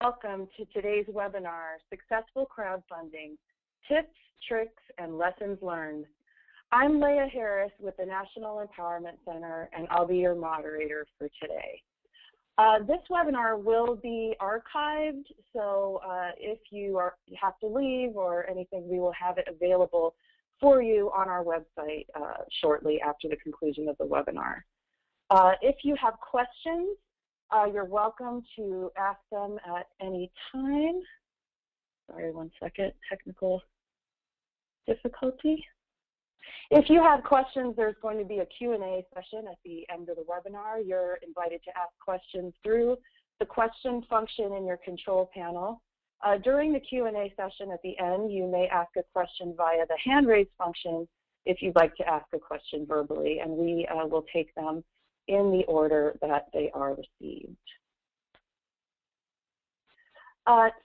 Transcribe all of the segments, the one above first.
Welcome to today's webinar, Successful Crowdfunding, Tips, Tricks, and Lessons Learned. I'm Leah Harris with the National Empowerment Center, and I'll be your moderator for today. This webinar will be archived, so if you have to leave or anything, we will have it available for you on our website shortly after the conclusion of the webinar. If you have questions, you're welcome to ask them at any time. Sorry, one second, technical difficulty. If you have questions, there's going to be a Q&A session at the end of the webinar. You're invited to ask questions through the question function in your control panel. During the Q&A session at the end, you may ask a question via the hand raise function if you'd like to ask a question verbally, and we will take them in the order that they are received.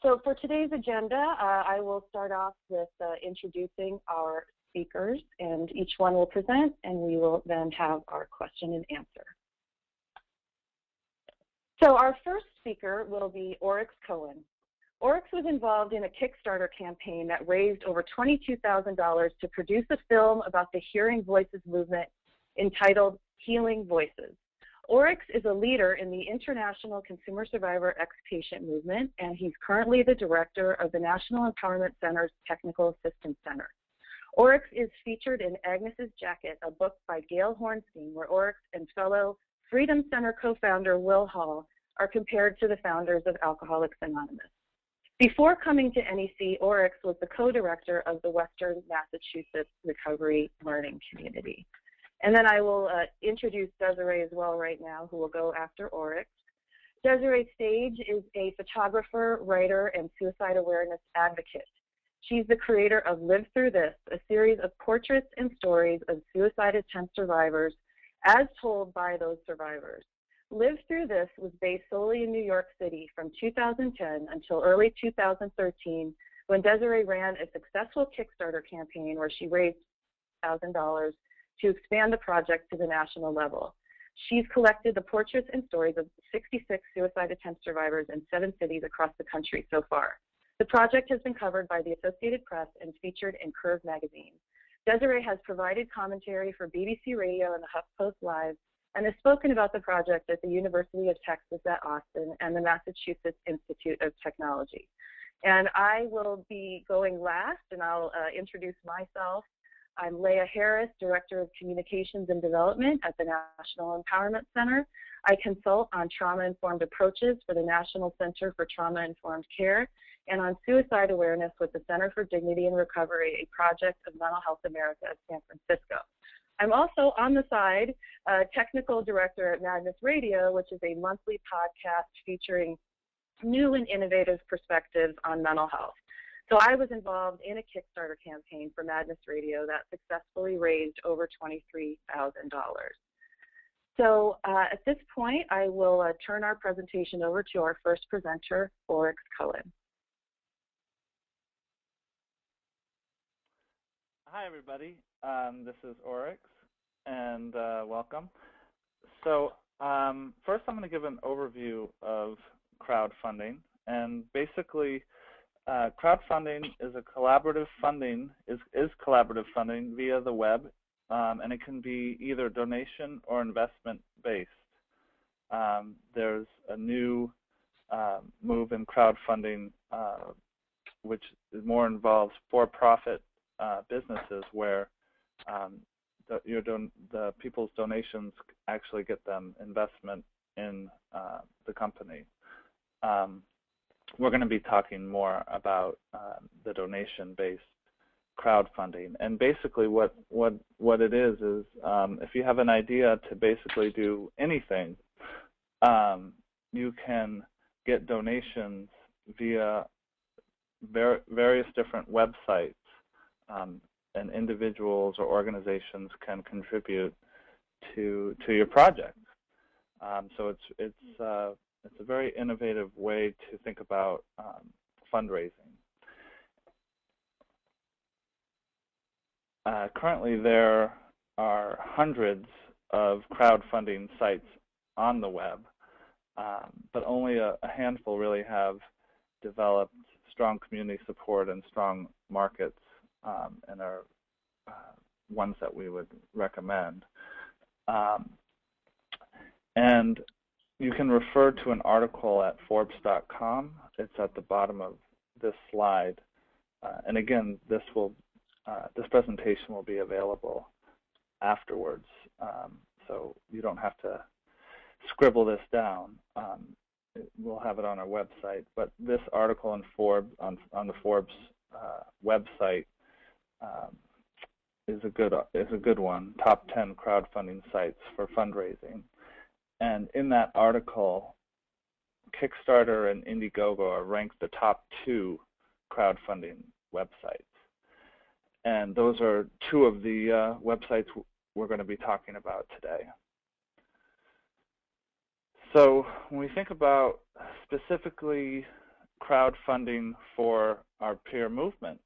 So for today's agenda, I will start off with introducing our speakers, and each one will present, and we will then have our question and answer. So our first speaker will be Oryx Cohen. Oryx was involved in a Kickstarter campaign that raised over $22,000 to produce a film about the Hearing Voices movement entitled Healing Voices. Oryx is a leader in the International Consumer Survivor Ex-Patient movement, and he's currently the director of the National Empowerment Center's Technical Assistance Center. Oryx is featured in Agnes's Jacket, a book by Gail Hornstein, where Oryx and fellow Freedom Center co-founder Will Hall are compared to the founders of Alcoholics Anonymous. Before coming to NEC, Oryx was the co-director of the Western Massachusetts Recovery Learning Community. And then I will introduce Desiree as well right now, who will go after Oryx. Desiree Stage is a photographer, writer, and suicide awareness advocate. She's the creator of Live Through This, a series of portraits and stories of suicide attempt survivors as told by those survivors. Live Through This was based solely in New York City from 2010 until early 2013, when Desiree ran a successful Kickstarter campaign where she raised $1,000 to expand the project to the national level. She's collected the portraits and stories of 66 suicide attempt survivors in 7 cities across the country so far. The project has been covered by the Associated Press and featured in Curve magazine. Desiree has provided commentary for BBC Radio and the HuffPost Live, and has spoken about the project at the University of Texas at Austin and the Massachusetts Institute of Technology. And I will be going last, and I'll introduce myself. I'm Leah Harris, Director of Communications and Development at the National Empowerment Center. I consult on trauma-informed approaches for the National Center for Trauma-Informed Care and on suicide awareness with the Center for Dignity and Recovery, a project of Mental Health America of San Francisco. I'm also on the side Technical Director at Madness Radio, which is a monthly podcast featuring new and innovative perspectives on mental health. So I was involved in a Kickstarter campaign for Madness Radio that successfully raised over $23,000. So at this point, I will turn our presentation over to our first presenter, Oryx Cohen. Hi, everybody. This is Oryx, and welcome. So first, I'm going to give an overview of crowdfunding, and basically, crowdfunding is a collaborative funding, is collaborative funding via the web, and it can be either donation or investment based. There's a new move in crowdfunding, which more involves for-profit businesses where the people's donations actually get them investment in the company. We're going to be talking more about the donation-based crowdfunding, and basically what it is if you have an idea to basically do anything, you can get donations via various different websites, and individuals or organizations can contribute to your project. So it's a very innovative way to think about fundraising. Currently, there are hundreds of crowdfunding sites on the web, but only a handful really have developed strong community support and strong markets, and are ones that we would recommend. And you can refer to an article at Forbes.com. It's at the bottom of this slide. And again, this presentation will be available afterwards, so you don't have to scribble this down. We'll have it on our website. But this article on Forbes on the Forbes website is a good one. Top 10 crowdfunding sites for fundraising. And in that article, Kickstarter and Indiegogo are ranked the top 2 crowdfunding websites. And those are 2 of the websites we're going to be talking about today. So when we think about specifically crowdfunding for our peer movement,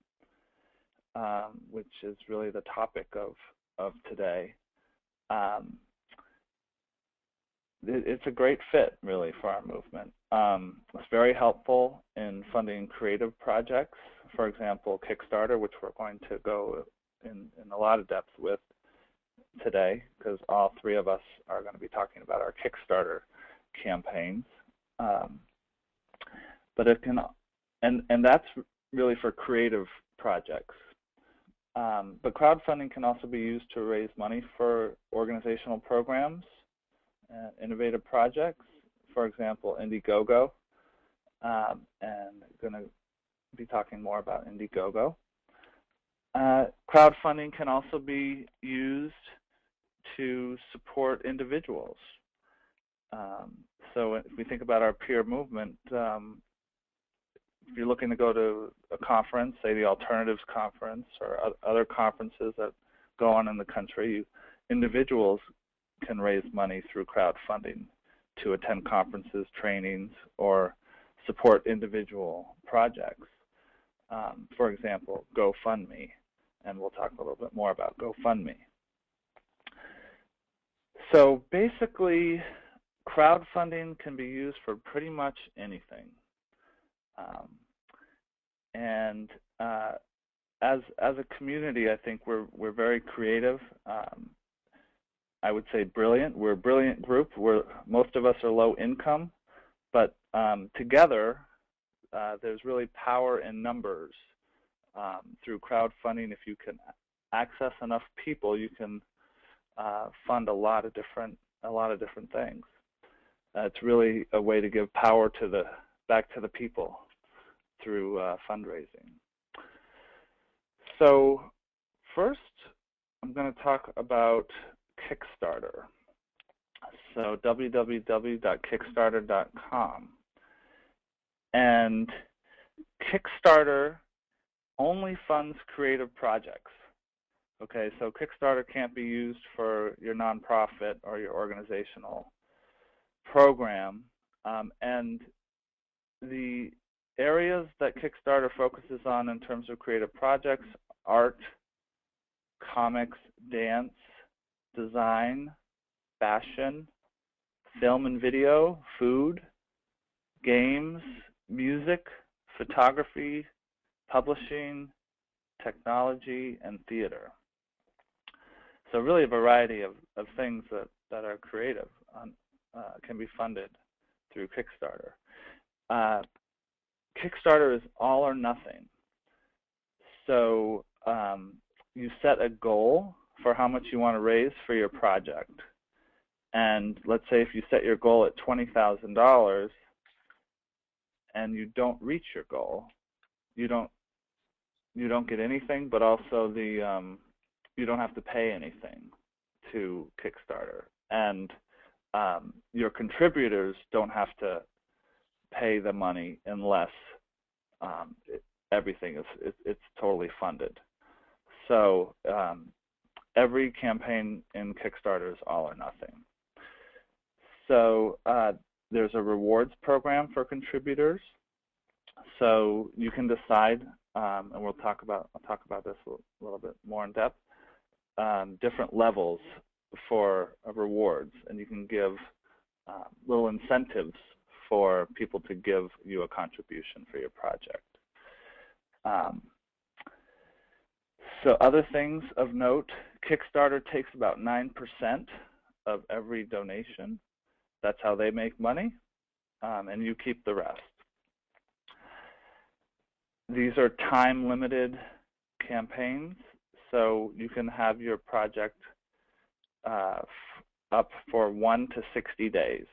which is really the topic of today, it's a great fit, really, for our movement. It's very helpful in funding creative projects. For example, Kickstarter, which we're going to go in a lot of depth with today, because all 3 of us are going to be talking about our Kickstarter campaigns. But it can, and that's really for creative projects. But crowdfunding can also be used to raise money for organizational programs and innovative projects. For example, Indiegogo, and going to be talking more about Indiegogo. Crowdfunding can also be used to support individuals. So if we think about our peer movement, if you're looking to go to a conference, say the Alternatives Conference or other conferences that go on in the country, individuals can raise money through crowdfunding to attend conferences, trainings, or support individual projects. For example, GoFundMe, and we'll talk a little bit more about GoFundMe. So basically, crowdfunding can be used for pretty much anything. As a community, I think we're very creative. I would say brilliant. We're a brilliant group. Most of us are low income, but together, there's really power in numbers. Through crowdfunding, if you can access enough people, you can fund a lot of different things. It's really a way to give power back to the people through fundraising. So first, I'm going to talk about Kickstarter. So www.kickstarter.com. And Kickstarter only funds creative projects. Okay, so Kickstarter can't be used for your nonprofit or your organizational program. And the areas that Kickstarter focuses on in terms of creative projects: art, comics, dance, design, fashion, film and video, food, games, music, photography, publishing, technology, and theater. So really a variety of things that are creative can be funded through Kickstarter. Kickstarter is all or nothing. So you set a goal for how much you want to raise for your project. And let's say if you set your goal at $20,000 and you don't reach your goal, you don't get anything, but also you don't have to pay anything to Kickstarter. And your contributors don't have to pay the money unless everything is totally funded. So every campaign in Kickstarter is all or nothing. So there's a rewards program for contributors. So you can decide, and I'll talk about this a little bit more in depth, different levels for rewards, and you can give little incentives for people to give you a contribution for your project. So other things of note, Kickstarter takes about 9% of every donation. That's how they make money, and you keep the rest. These are time-limited campaigns, so you can have your project up for 1 to 60 days.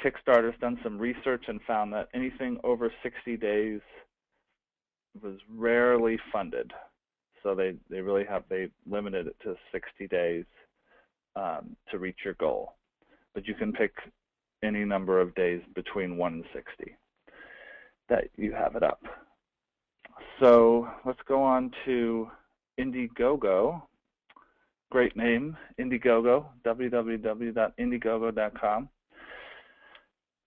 Kickstarter's done some research and found that anything over 60 days was rarely funded. So they limited it to 60 days to reach your goal. But you can pick any number of days between 1 and 60 that you have it up. So let's go on to Indiegogo. Great name, Indiegogo, www.indiegogo.com.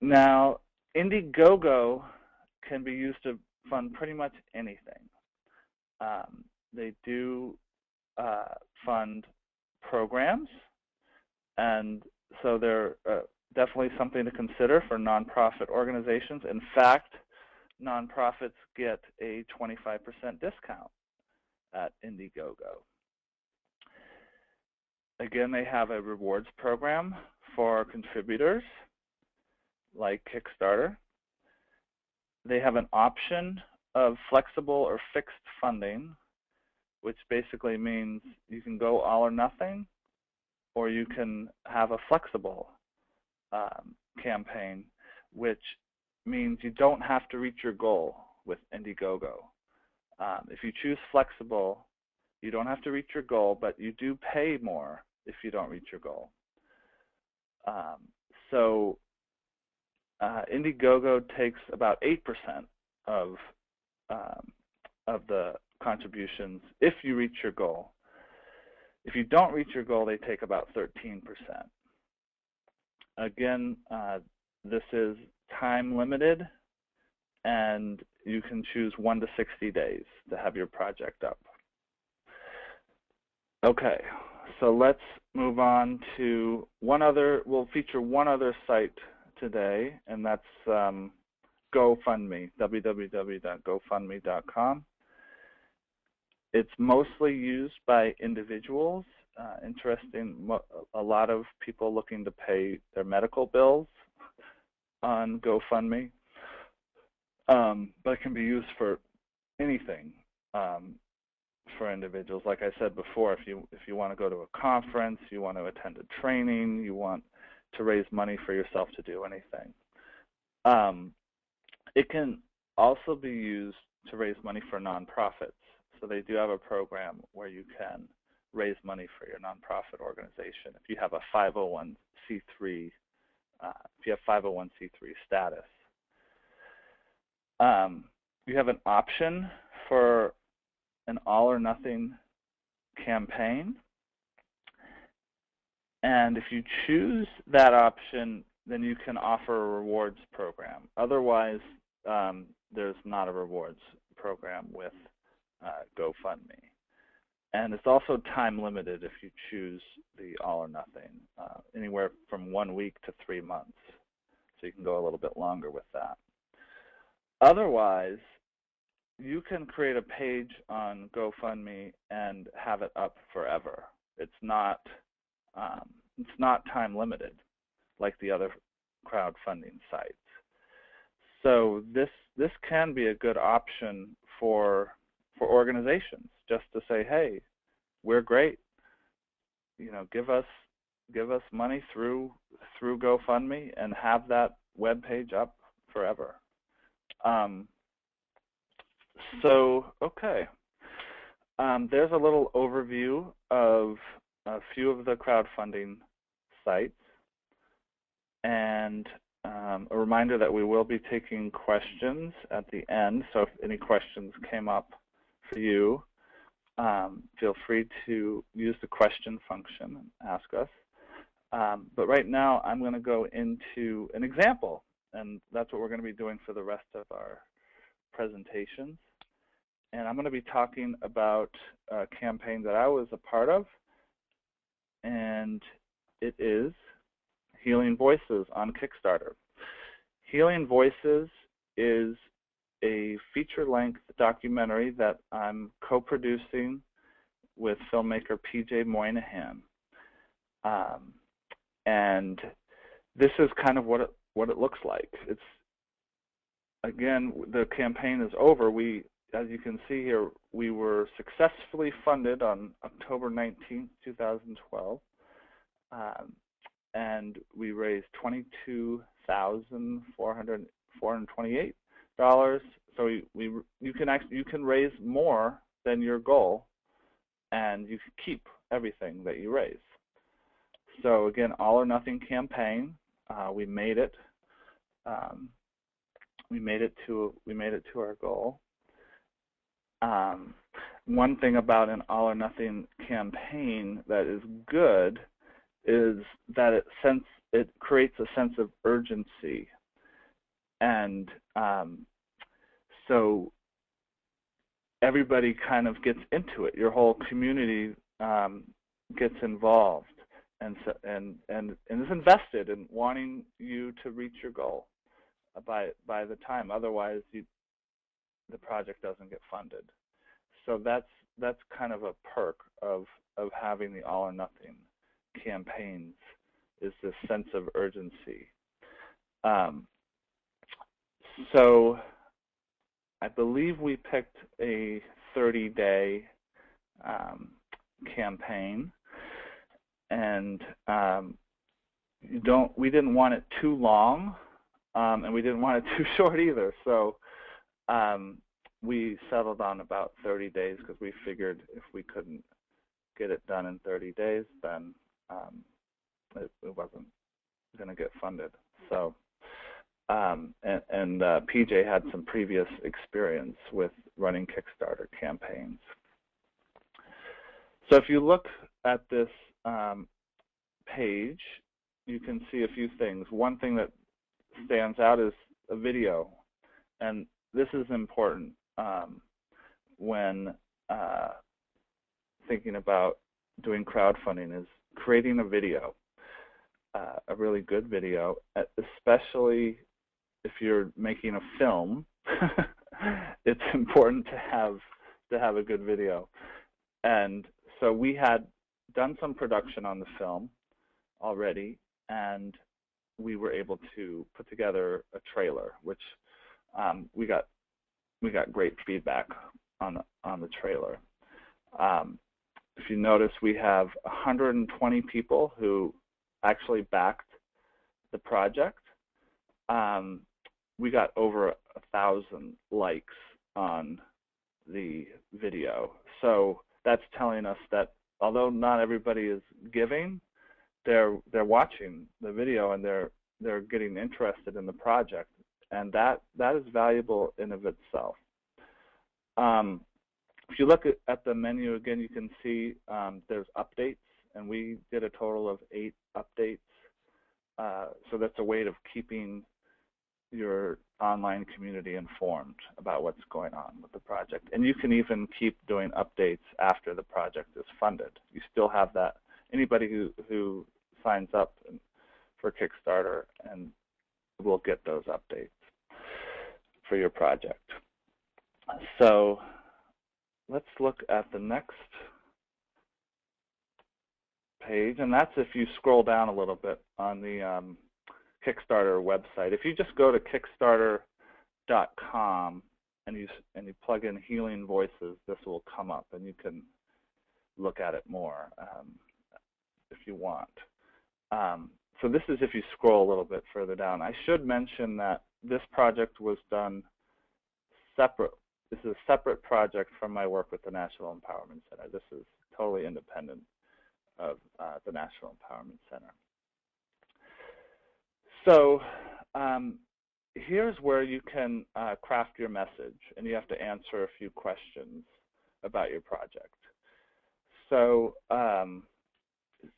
Now, Indiegogo can be used to fund pretty much anything. They do fund programs, and so they're definitely something to consider for nonprofit organizations. In fact, nonprofits get a 25% discount at Indiegogo. Again, they have a rewards program for contributors, like Kickstarter. They have an option of flexible or fixed funding, which basically means you can go all or nothing, or you can have a flexible campaign, which means you don't have to reach your goal with Indiegogo. If you choose flexible, you don't have to reach your goal, but you do pay more if you don't reach your goal. Indiegogo takes about 8% of the contributions if you reach your goal. If you don't reach your goal, they take about 13%. Again, this is time limited, and you can choose 1 to 60 days to have your project up. Okay, so let's move on to we'll feature one other site today, and that's GoFundMe, www.gofundme.com. It's mostly used by individuals. Interesting, a lot of people looking to pay their medical bills on GoFundMe, but it can be used for anything for individuals. Like I said before, if you want to go to a conference, you want to attend a training, you want to raise money for yourself to do anything. It can also be used to raise money for nonprofits. So they do have a program where you can raise money for your nonprofit organization if you have a 501c3 status. You have an option for an all or nothing campaign, and if you choose that option, then you can offer a rewards program. Otherwise, there's not a rewards program with GoFundMe. And it's also time limited if you choose the all or nothing, anywhere from 1 week to 3 months. So you can go a little bit longer with that. Otherwise, you can create a page on GoFundMe and have it up forever. It's not time limited like the other crowdfunding sites. So this can be a good option for organizations, just to say, hey, we're great. You know, give us money through GoFundMe and have that web page up forever. Okay. There's a little overview of a few of the crowdfunding sites, and a reminder that we will be taking questions at the end. So if any questions came up for you, feel free to use the question function and ask us. But right now, I'm going to go into an example, and that's what we're going to be doing for the rest of our presentations. And I'm going to be talking about a campaign that I was a part of, and it is Healing Voices on Kickstarter. Healing Voices is a feature-length documentary that I'm co-producing with filmmaker PJ Moynihan. And this is kind of what it looks like. It's, again, the campaign is over. As you can see here, we were successfully funded on October 19th, 2012. And we raised $22,428. So you can raise more than your goal, and you can keep everything that you raise. So again, all or nothing campaign. We made it. We made it to our goal. One thing about an all or nothing campaign that is good is that it creates a sense of urgency, and so everybody kind of gets into it. Your whole community gets involved and is invested in wanting you to reach your goal by the time. Otherwise, the project doesn't get funded. So that's kind of a perk of having the all or nothing campaigns, is this sense of urgency. So I believe we picked a 30-day campaign, and we didn't want it too long, and we didn't want it too short either. So we settled on about 30 days because we figured if we couldn't get it done in 30 days, then it wasn't going to get funded. So, PJ had some previous experience with running Kickstarter campaigns. So if you look at this page, you can see a few things. One thing that stands out is a video, and this is important when thinking about doing crowdfunding, is creating a video, a really good video, especially if you're making a film. It's important to have a good video. And so we had done some production on the film already, and we were able to put together a trailer, which we got great feedback on the trailer. If you notice, we have 120 people who actually backed the project. We got over 1,000 likes on the video. So that's telling us that although not everybody is giving, they're watching the video and they're getting interested in the project, and that is valuable in of itself. If you look at the menu again, you can see there's updates, and we did a total of 8 updates. So that's a way of keeping your online community informed about what's going on with the project. And you can even keep doing updates after the project is funded. You still have that. Anybody who signs up for Kickstarter and will get those updates for your project. So let's look at the next page, and that's if you scroll down a little bit on the Kickstarter website. If you just go to Kickstarter.com and you plug in Healing Voices, this will come up, and you can look at it more if you want. So this is if you scroll a little bit further down. I should mention that this project was done separate. This is a separate project from my work with the National Empowerment Center. This is totally independent of the National Empowerment Center. So here's where you can craft your message, and you have to answer a few questions about your project. So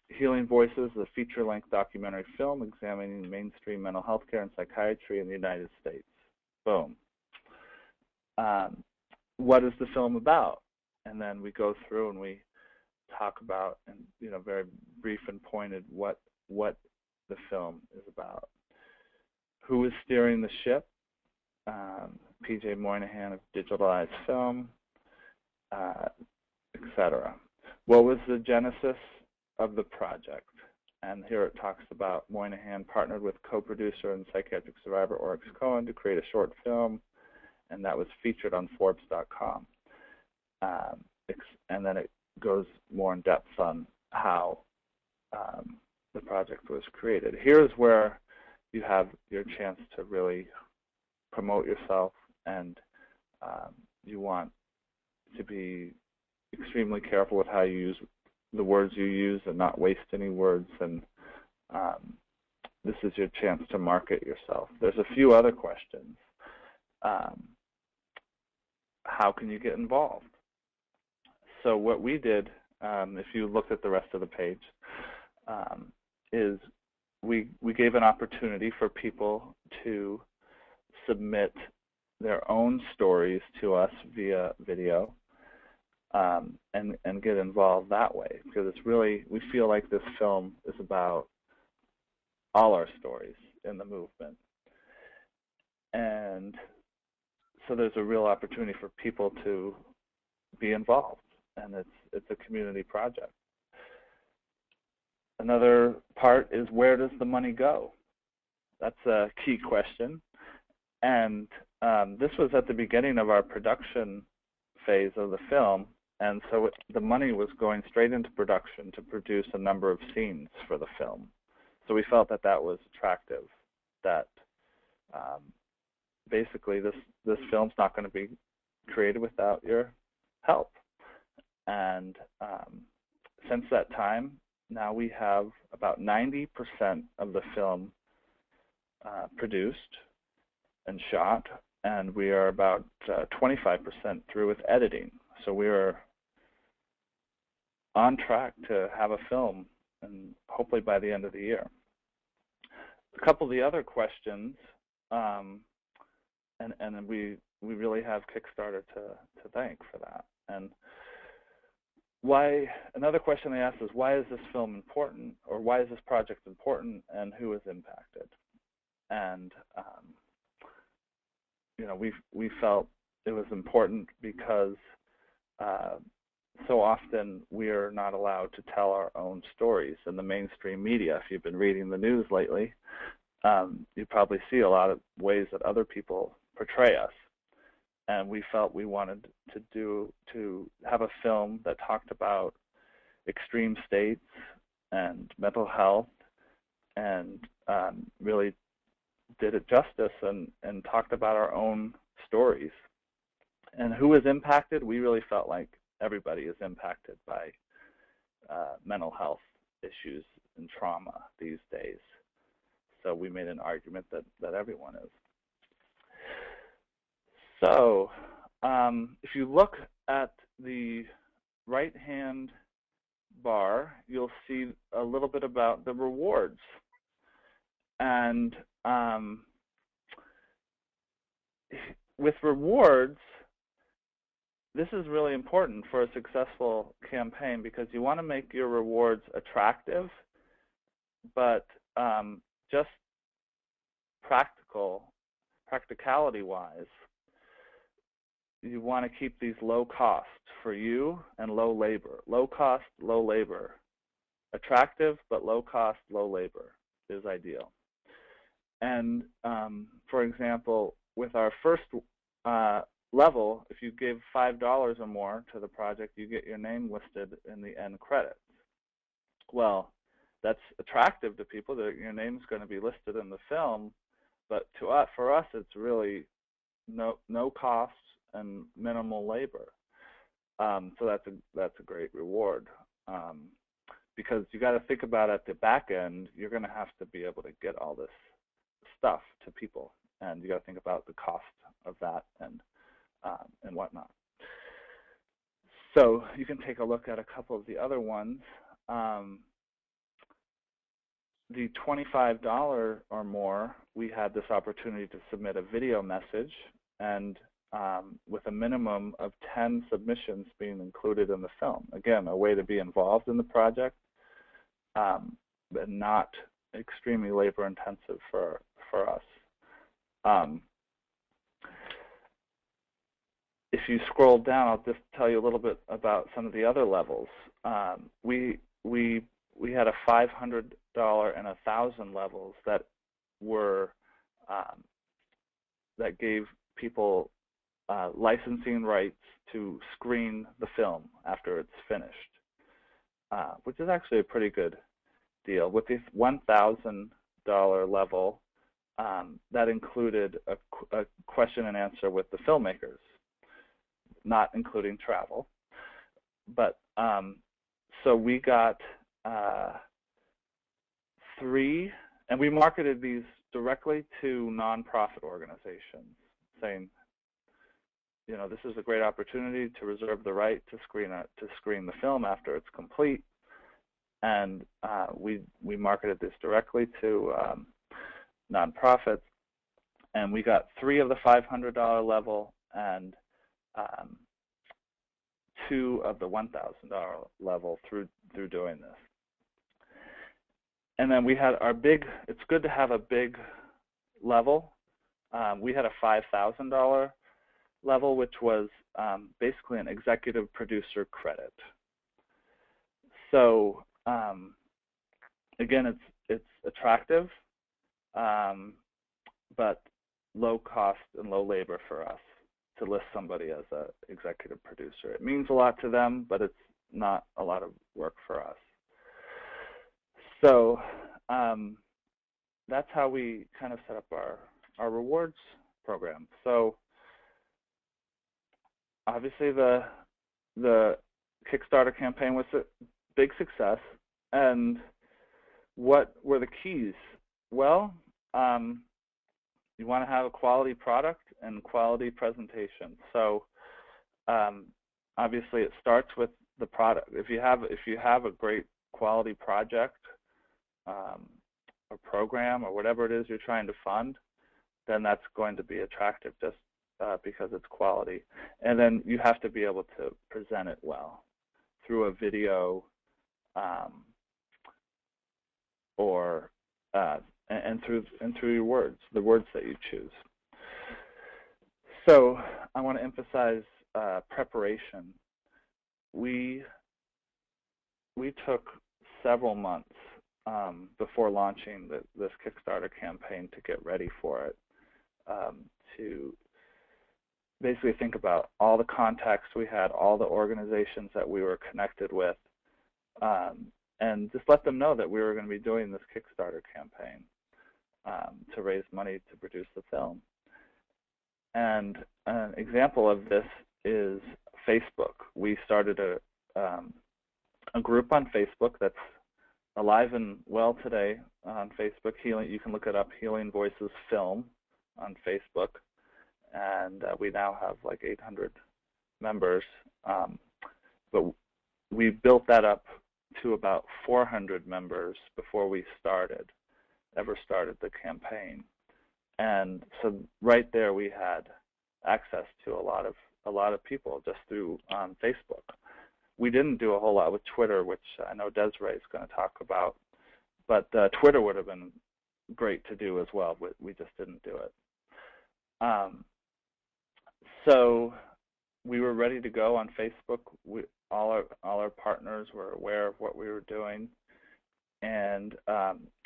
Healing Voices is a feature-length documentary film examining mainstream mental health care and psychiatry in the United States. Boom. What is the film about? And then we go through and we talk about, and very brief and pointed, what the film is steering the ship? P.J. Moynihan of Digitalized Film, etc. What was the genesis of the project? And here it talks about Moynihan partnered with co-producer and psychiatric survivor Oryx Cohen to create a short film, and that was featured on Forbes.com. And then it goes more in depth on how the project was created. Here's where you have your chance to really promote yourself, and you want to be extremely careful with how you use the words you use and not waste any words, and this is your chance to market yourself. There's a few other questions. How can you get involved? So what we did, if you look at the rest of the page, is we gave an opportunity for people to submit their own stories to us via video, and get involved that way, because it's really, we feel like this film is about all our stories in the movement. And so there's a real opportunity for people to be involved, and it's a community project. Another part is, where does the money go? That's a key question. And this was at the beginning of our production phase of the film, and so the money was going straight into production to produce a number of scenes for the film. So we felt that that was attractive, that basically this film's not going to be created without your help. And since that time, now we have about 90% of the film produced and shot, and we are about 25% through with editing. So we are on track to have a film, and hopefully by the end of the year. A couple of the other questions, and we really have Kickstarter to thank for that. And why? Another question they asked is, why is this film important, or why is this project important, and who is impacted? And you know, we felt it was important because so often we are not allowed to tell our own stories in the mainstream media. If you've been reading the news lately, you probably see a lot of ways that other people portray us. And we felt we wanted to have a film that talked about extreme states and mental health, and really did it justice and talked about our own stories. And who is impacted? We really felt like everybody is impacted by mental health issues and trauma these days. So we made an argument that everyone is. So if you look at the right-hand bar, you'll see a little bit about the rewards. And with rewards, this is really important for a successful campaign, because you want to make your rewards attractive, but just practicality-wise, you want to keep these low cost for you and low labor. Low cost, low labor. Attractive, but low cost, low labor is ideal. And for example, with our first level, if you give $5 or more to the project, you get your name listed in the end credits. Well, that's attractive to people, that your name's going to be listed in the film, but for us, it's really no cost and minimal labor. So that's a great reward, because you got to think about at the back end, you're going to have to be able to get all this stuff to people, and you got to think about the cost of that and whatnot. So you can take a look at a couple of the other ones. The $25 or more, we had this opportunity to submit a video message, and with a minimum of 10 submissions being included in the film. Again, a way to be involved in the project, but not extremely labor intensive for us. If you scroll down, I'll just tell you a little bit about some of the other levels. We had a $500 and $1,000 levels that were that gave people licensing rights to screen the film after it's finished, which is actually a pretty good deal. With the $1,000 level, that included a question and answer with the filmmakers, not including travel. But so we got 3, and we marketed these directly to nonprofit organizations, saying, you know, this is a great opportunity to reserve the right to screen the film after it's complete. And we marketed this directly to nonprofits, and we got 3 of the $500 level and 2 of the $1,000 level through doing this. And then we had our big, it's good to have a big level. We had a $5,000 level, which was basically an executive producer credit. So again, it's attractive, but low cost and low labor for us to list somebody as an executive producer. It means a lot to them, but it's not a lot of work for us. So that's how we kind of set up our rewards program. So obviously the Kickstarter campaign was a big success. And what were the keys? Well, you want to have a quality product and quality presentation. So obviously it starts with the product. If you have a great quality project or program or whatever it is you're trying to fund, then that's going to be attractive just because it's quality. And then you have to be able to present it well through a video or and through your words, the words that you choose. So I want to emphasize preparation. We took several months before launching this Kickstarter campaign to get ready for it, to basically think about all the contacts we had, all the organizations that we were connected with, and just let them know that we were going to be doing this Kickstarter campaign to raise money to produce the film. And an example of this is Facebook. We started a group on Facebook that's alive and well today on Facebook. You can look it up, Healing Voices Film on Facebook. And we now have like 800 members. But we built that up to about 400 members before we ever started the campaign. And so right there we had access to a lot of people just through Facebook. We didn't do a whole lot with Twitter, which I know Desiree is going to talk about, but Twitter would have been great to do as well, but we just didn't do it. So we were ready to go on Facebook. All our partners were aware of what we were doing, and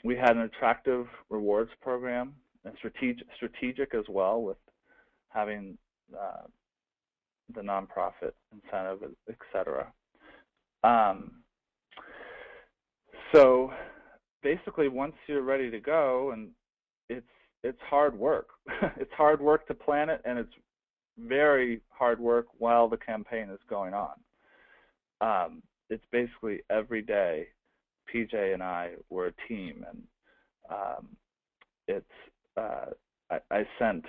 we had an attractive rewards program and strategic as well, with having the nonprofit incentive, etc. So basically, once you're ready to go, and it's hard work. It's hard work to plan it, and it's very hard work while the campaign is going on. It's basically every day. PJ and I were a team, and I sent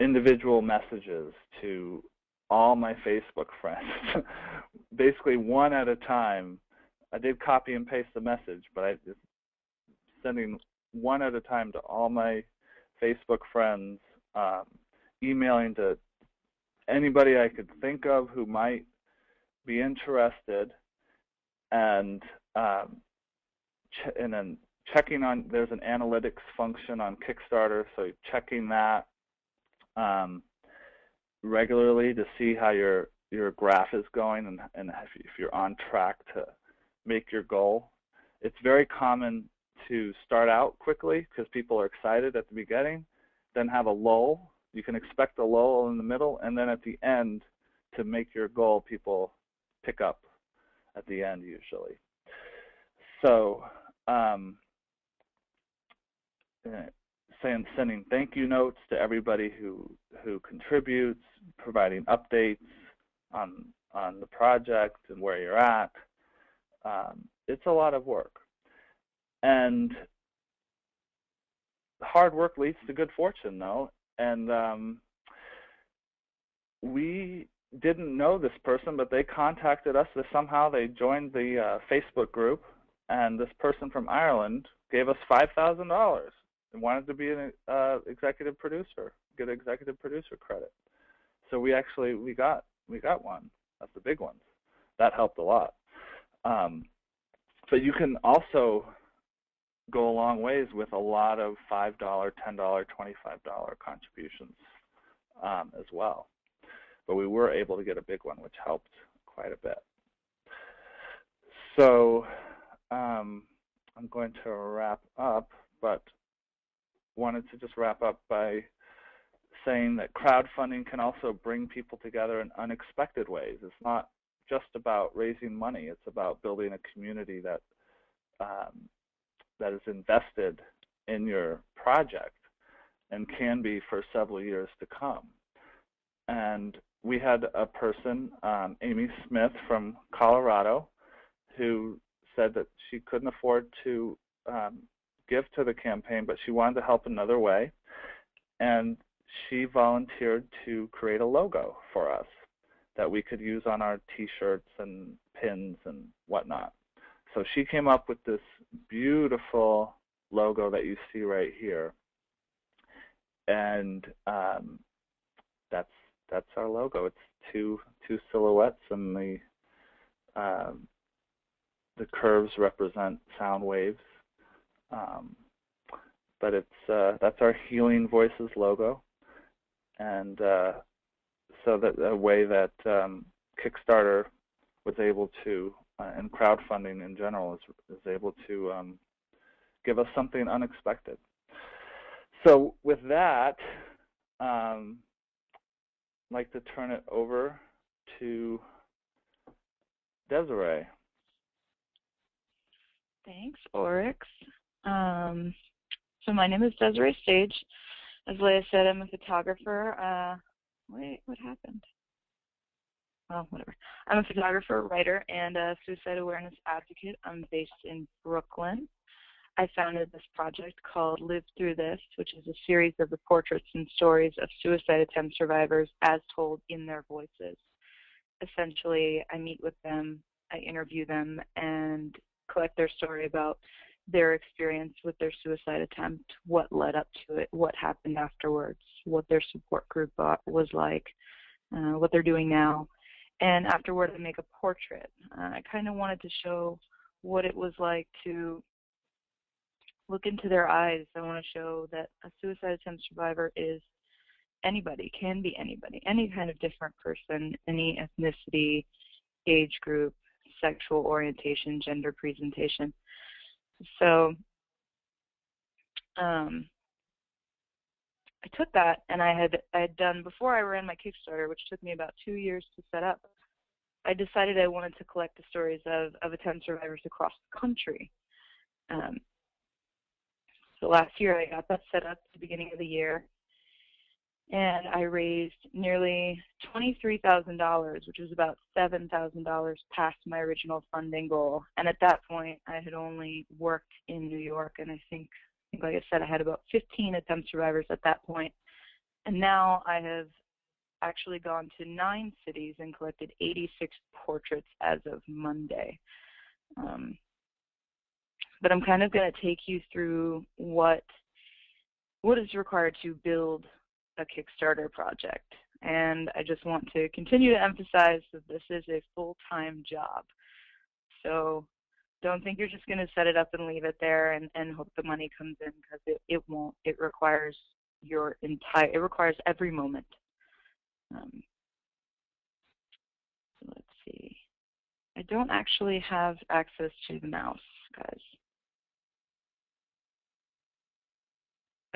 individual messages to all my Facebook friends, basically one at a time. I did copy and paste the message, but I just sending one at a time to all my Facebook friends, emailing to anybody I could think of who might be interested, and then checking on, there's an analytics function on Kickstarter, so checking that regularly to see how your graph is going and if you're on track to make your goal. It's very common to start out quickly because people are excited at the beginning, then have a lull. You can expect a lull in the middle, and then at the end, to make your goal, people pick up at the end usually. So sending thank you notes to everybody who contributes, providing updates on the project and where you're at. It's a lot of work, and hard work leads to good fortune, though. And we didn't know this person, but they contacted us. Somehow they joined the Facebook group, and this person from Ireland gave us $5,000 and wanted to be an executive producer, get executive producer credit. So we got one of the big ones. That helped a lot. But you can also go a long ways with a lot of $5, $10, $25 contributions as well. But we were able to get a big one, which helped quite a bit. So I'm going to wrap up, but wanted to just wrap up by saying that crowdfunding can also bring people together in unexpected ways. It's not just about raising money. It's about building a community that is invested in your project and can be for several years to come. And we had a person, Amy Smith from Colorado, who said that she couldn't afford to give to the campaign, but she wanted to help another way. And she volunteered to create a logo for us that we could use on our T-shirts and pins and whatnot. So she came up with this beautiful logo that you see right here, and that's our logo. It's two silhouettes, and the curves represent sound waves. But that's our Healing Voices logo, and so that a way that Kickstarter was able to, and crowdfunding in general is able to give us something unexpected. So with that, I'd like to turn it over to Desiree. Thanks, Oryx. So my name is Desiree Stage. As Leah said, I'm a photographer. Wait, what happened? Oh, whatever. I'm a photographer, writer, and a suicide awareness advocate. I'm based in Brooklyn. I founded this project called Live Through This, which is a series of the portraits and stories of suicide attempt survivors as told in their voices. Essentially, I meet with them, I interview them, and collect their story about their experience with their suicide attempt, what led up to it, what happened afterwards, what their support group was like, what they're doing now. And afterward, I make a portrait. I kind of wanted to show what it was like to look into their eyes. I want to show that a suicide attempt survivor is anybody, can be anybody, any kind of different person, any ethnicity, age group, sexual orientation, gender presentation. So I took that, and I had done, before I ran my Kickstarter, which took me about 2 years to set up, I decided I wanted to collect the stories of attempt survivors across the country. So last year I got that set up at the beginning of the year, and I raised nearly $23,000, which was about $7,000 past my original funding goal. And at that point, I had only worked in New York, and I think, like I said, I had about 15 attempt survivors at that point. And now I have actually gone to 9 cities and collected 86 portraits as of Monday. But I'm kind of going to take you through what is required to build a Kickstarter project. And I just want to continue to emphasize that this is a full-time job. So Don't think you're just going to set it up and leave it there and hope the money comes in, because it won't. It requires it requires every moment. Let's see. I don't actually have access to the mouse, guys.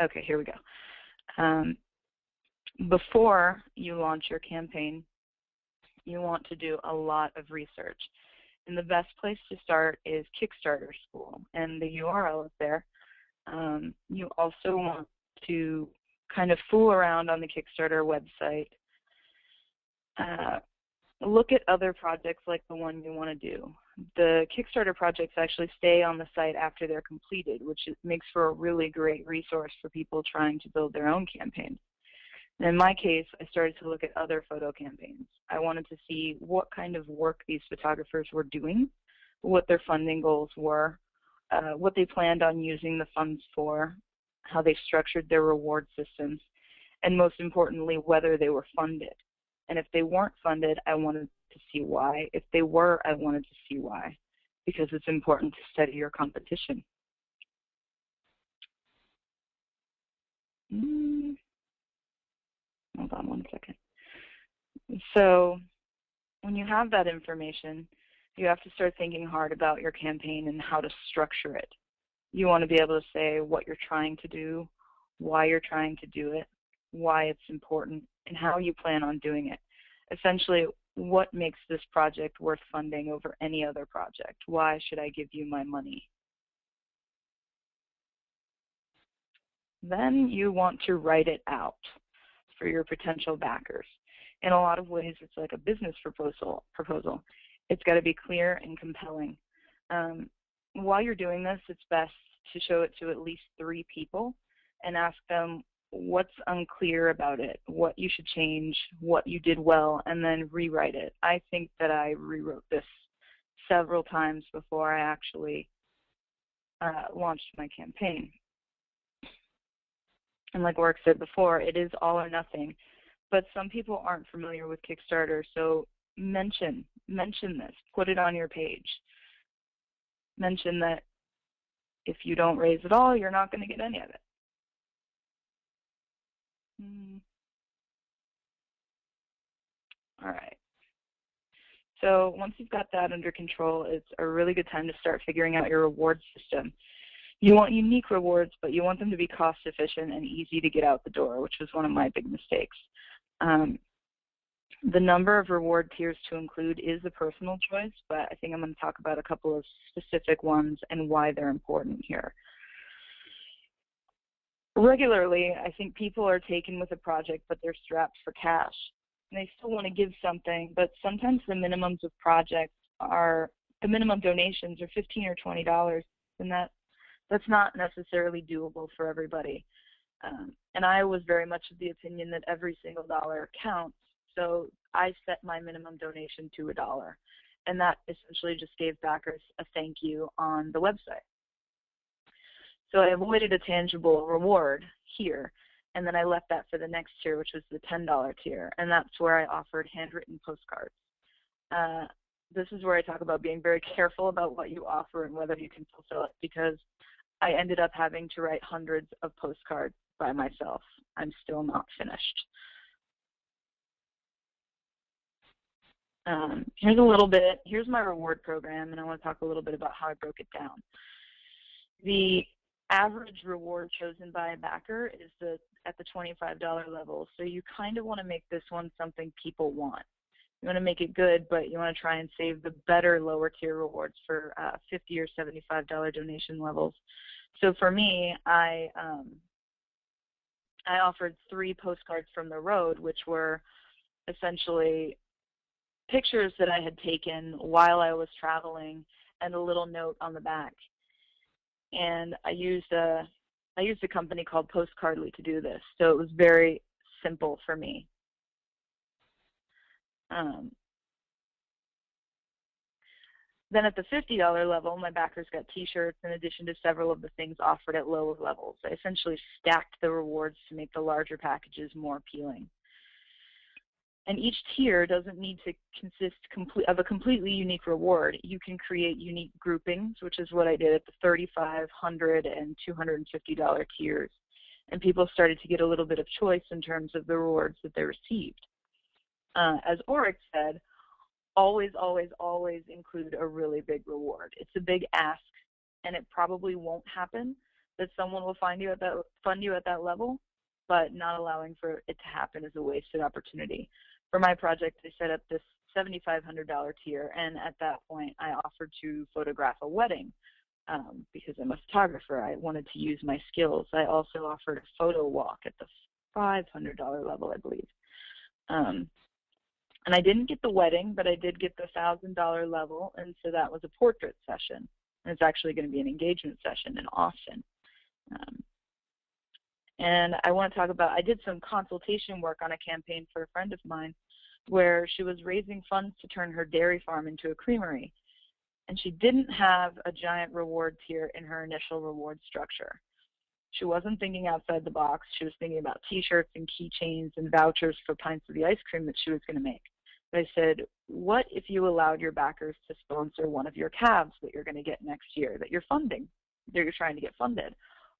Okay, here we go. Before you launch your campaign, you want to do a lot of research. And the best place to start is Kickstarter School, and the URL is there. You also want to kind of fool around on the Kickstarter website. Look at other projects like the one you want to do. The Kickstarter projects actually stay on the site after they're completed, which makes for a really great resource for people trying to build their own campaign. In my case, I started to look at other photo campaigns. I wanted to see what kind of work these photographers were doing, what their funding goals were, what they planned on using the funds for, how they structured their reward systems, and most importantly, whether they were funded. And if they weren't funded, I wanted to see why. If they were, I wanted to see why, because it's important to study your competition. Hold on one second. So when you have that information, you have to start thinking hard about your campaign and how to structure it. You want to be able to say what you're trying to do, why you're trying to do it, why it's important, and how you plan on doing it. Essentially, what makes this project worth funding over any other project? Why should I give you my money? Then you want to write it out for your potential backers. In a lot of ways, it's like a business proposal. It's got to be clear and compelling. While you're doing this, it's best to show it to at least 3 people and ask them what's unclear about it, what you should change, what you did well, and then rewrite it. I think that I rewrote this several times before I actually launched my campaign. And like Warwick said before, it is all or nothing. But some people aren't familiar with Kickstarter, so mention this. Put it on your page. Mention that if you don't raise it all, you're not going to get any of it. All right. So once you've got that under control, it's a really good time to start figuring out your reward system. You want unique rewards, but you want them to be cost efficient and easy to get out the door, which was one of my big mistakes. The number of reward tiers to include is a personal choice, but I think I'm going to talk about a couple of specific ones and why they're important here. Regularly, I think people are taken with a project, but they're strapped for cash. And they still want to give something, but sometimes the minimums of projects are, the minimum donations are $15 or $20, and that's not necessarily doable for everybody. And I was very much of the opinion that every single dollar counts, so I set my minimum donation to $1. And that essentially just gave backers a thank you on the website. So I avoided a tangible reward here, and then I left that for the next tier, which was the $10 tier, and that's where I offered handwritten postcards. This is where I talk about being very careful about what you offer and whether you can fulfill it, because I ended up having to write hundreds of postcards by myself. I'm still not finished. Here's my reward program, and I want to talk a little bit about how I broke it down. The average reward chosen by a backer is at the $25 level, so you kind of want to make this one something people want. You want to make it good, but you want to try and save the better lower tier rewards for $50 or $75 donation levels. So for me, I offered 3 postcards from the road, which were essentially pictures that I had taken while I was traveling and a little note on the back. And I used a company called Postcardly to do this, so it was very simple for me. Then at the $50 level, my backers got t-shirts in addition to several of the things offered at lower levels. I essentially stacked the rewards to make the larger packages more appealing. And each tier doesn't need to consist of a completely unique reward. You can create unique groupings, which is what I did at the $35, $100, and $250 tiers. And people started to get a little bit of choice in terms of the rewards that they received. As Oryx said, always, always, always include a really big reward. It's a big ask, and it probably won't happen that someone will fund you at that level, but not allowing for it to happen is a wasted opportunity. For my project, I set up this $7,500 tier, and at that point, I offered to photograph a wedding because I'm a photographer. I wanted to use my skills. I also offered a photo walk at the $500 level, I believe. And I didn't get the wedding, but I did get the $1,000 level, and so that was a portrait session. And it's actually going to be an engagement session in Austin. And I want to talk about, I did some consultation work on a campaign for a friend of mine where she was raising funds to turn her dairy farm into a creamery. And she didn't have a giant reward tier in her initial reward structure. She wasn't thinking outside the box. She was thinking about T-shirts and keychains and vouchers for pints of the ice cream that she was going to make. But I said, what if you allowed your backers to sponsor one of your calves that you're going to get next year, that you're funding, that you're trying to get funded?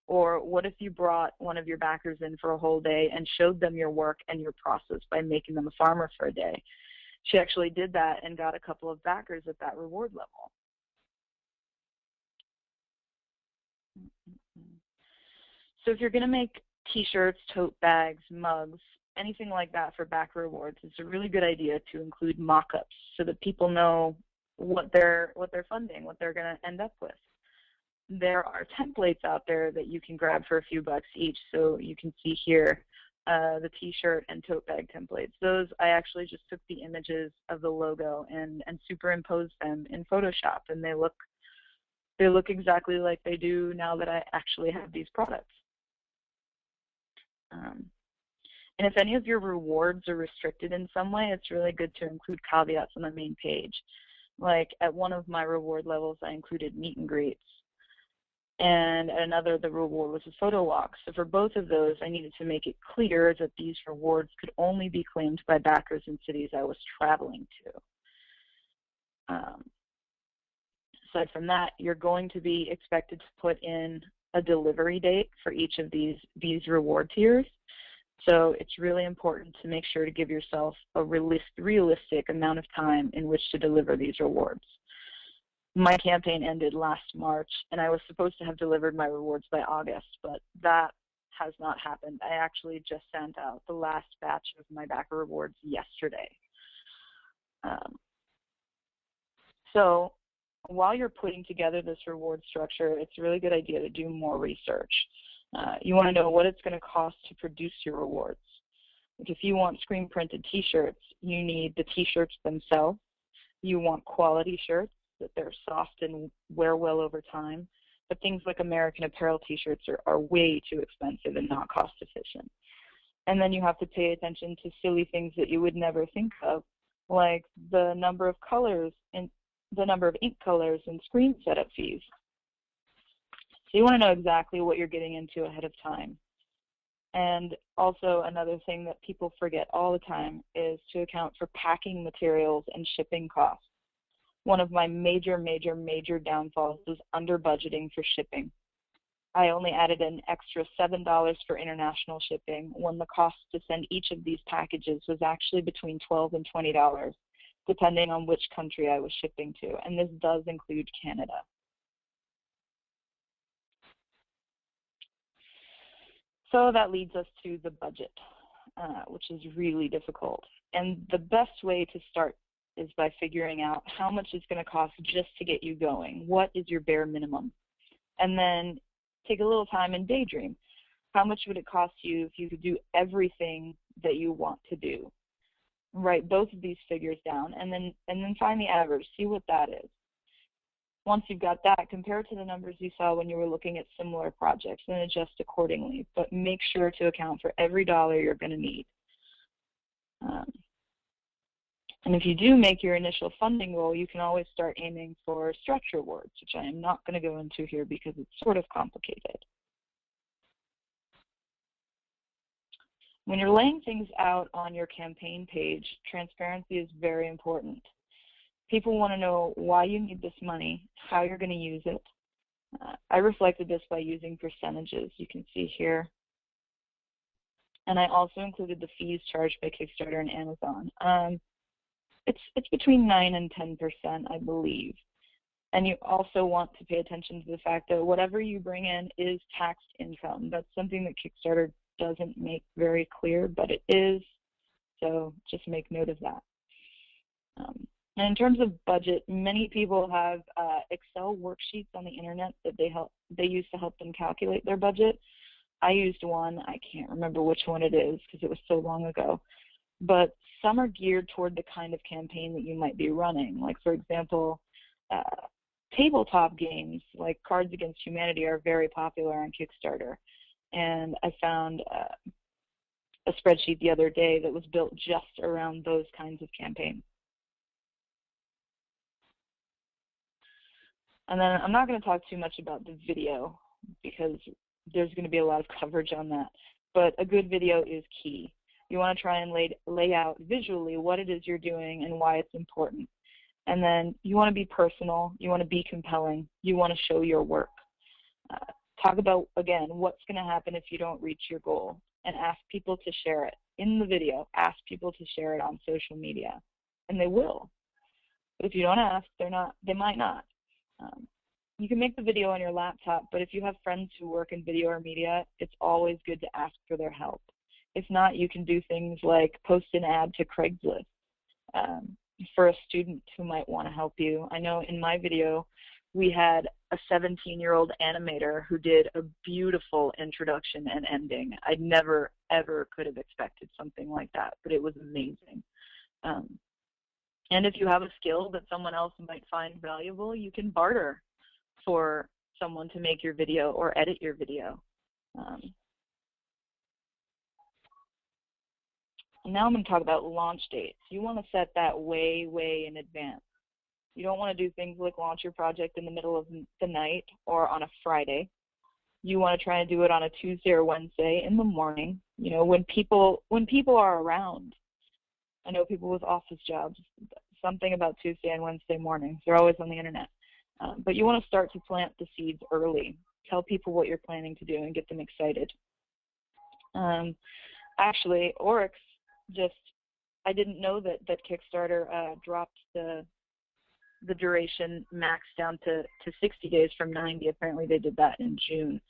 Or what if you brought one of your backers in for a whole day and showed them your work and your process by making them a farmer for a day? She actually did that and got a couple of backers at that reward level. So if you're going to make T-shirts, tote bags, mugs, anything like that for backer rewards, it's a really good idea to include mock-ups so that people know what they're funding, what they're going to end up with. There are templates out there that you can grab for a few bucks each. So you can see here the T-shirt and tote bag templates. Those, I actually just took the images of the logo and superimposed them in Photoshop, and they look exactly like they do now that I actually have these products. And if any of your rewards are restricted in some way, it's really good to include caveats on the main page. Like at one of my reward levels, I included meet and greets. And at another, the reward was a photo walk. So for both of those, I needed to make it clear that these rewards could only be claimed by backers in cities I was traveling to. Aside from that, you're going to be expected to put in a delivery date for each of these reward tiers. So it's really important to make sure to give yourself a realistic amount of time in which to deliver these rewards. My campaign ended last March, and I was supposed to have delivered my rewards by August, but that has not happened. I actually just sent out the last batch of my backer rewards yesterday. So while you're putting together this reward structure, it's a really good idea to do more research. You want to know what it's going to cost to produce your rewards. Like if you want screen printed T-shirts, you need the T-shirts themselves. You want quality shirts, that they're soft and wear well over time. But things like American Apparel T-shirts are way too expensive and not cost efficient. And then you have to pay attention to silly things that you would never think of, like the number of colors and the number of ink colors and screen setup fees. So you want to know exactly what you're getting into ahead of time. And also another thing that people forget all the time is to account for packing materials and shipping costs. One of my major downfalls was under budgeting for shipping. I only added an extra $7 for international shipping when the cost to send each of these packages was actually between $12 and $20, depending on which country I was shipping to, and this does include Canada. So that leads us to the budget, which is really difficult. And the best way to start is by figuring out how much it's going to cost just to get you going. What is your bare minimum? And then take a little time and daydream. How much would it cost you if you could do everything that you want to do? Write both of these figures down and then find the average. See what that is. Once you've got that, compare it to the numbers you saw when you were looking at similar projects and adjust accordingly. But make sure to account for every dollar you're going to need. And if you do make your initial funding goal, you can always start aiming for stretch rewards, which I am not going to go into here because it's sort of complicated. When you're laying things out on your campaign page, transparency is very important. People want to know why you need this money, how you're going to use it. I reflected this by using percentages, you can see here. And I also included the fees charged by Kickstarter and Amazon. It's between 9 and 10%, I believe. And you also want to pay attention to the fact that whatever you bring in is taxed income. That's something that Kickstarter doesn't make very clear, but it is. So just make note of that. And in terms of budget, many people have Excel worksheets on the internet that they use to help them calculate their budget. I used one. I can't remember which one it is because it was so long ago. But some are geared toward the kind of campaign that you might be running. Like, for example, tabletop games like Cards Against Humanity are very popular on Kickstarter. And I found a spreadsheet the other day that was built just around those kinds of campaigns. And then I'm not going to talk too much about the video because there's going to be a lot of coverage on that. But a good video is key. You want to try and lay out visually what it is you're doing and why it's important. And then you want to be personal. You want to be compelling. You want to show your work. Talk about, again, what's going to happen if you don't reach your goal, and ask people to share it in the video. Ask people to share it on social media, and they will. But if you don't ask, they might not. You can make the video on your laptop, but if you have friends who work in video or media, it's always good to ask for their help. If not, you can do things like post an ad to Craigslist for a student who might want to help you. I know in my video, we had a 17-year-old animator who did a beautiful introduction and ending. I never, ever could have expected something like that, but it was amazing. And if you have a skill that someone else might find valuable, you can barter for someone to make your video or edit your video. And now I'm going to talk about launch dates. You want to set that way, way in advance. You don't want to do things like launch your project in the middle of the night or on a Friday. You want to try and do it on a Tuesday or Wednesday in the morning, you know, when people are around. I know people with office jobs, something about Tuesday and Wednesday mornings. They're always on the internet. But you want to start to plant the seeds early. Tell people what you're planning to do and get them excited. Actually, Oryx I didn't know that Kickstarter dropped the duration max down to 60 days from 90. Apparently they did that in June.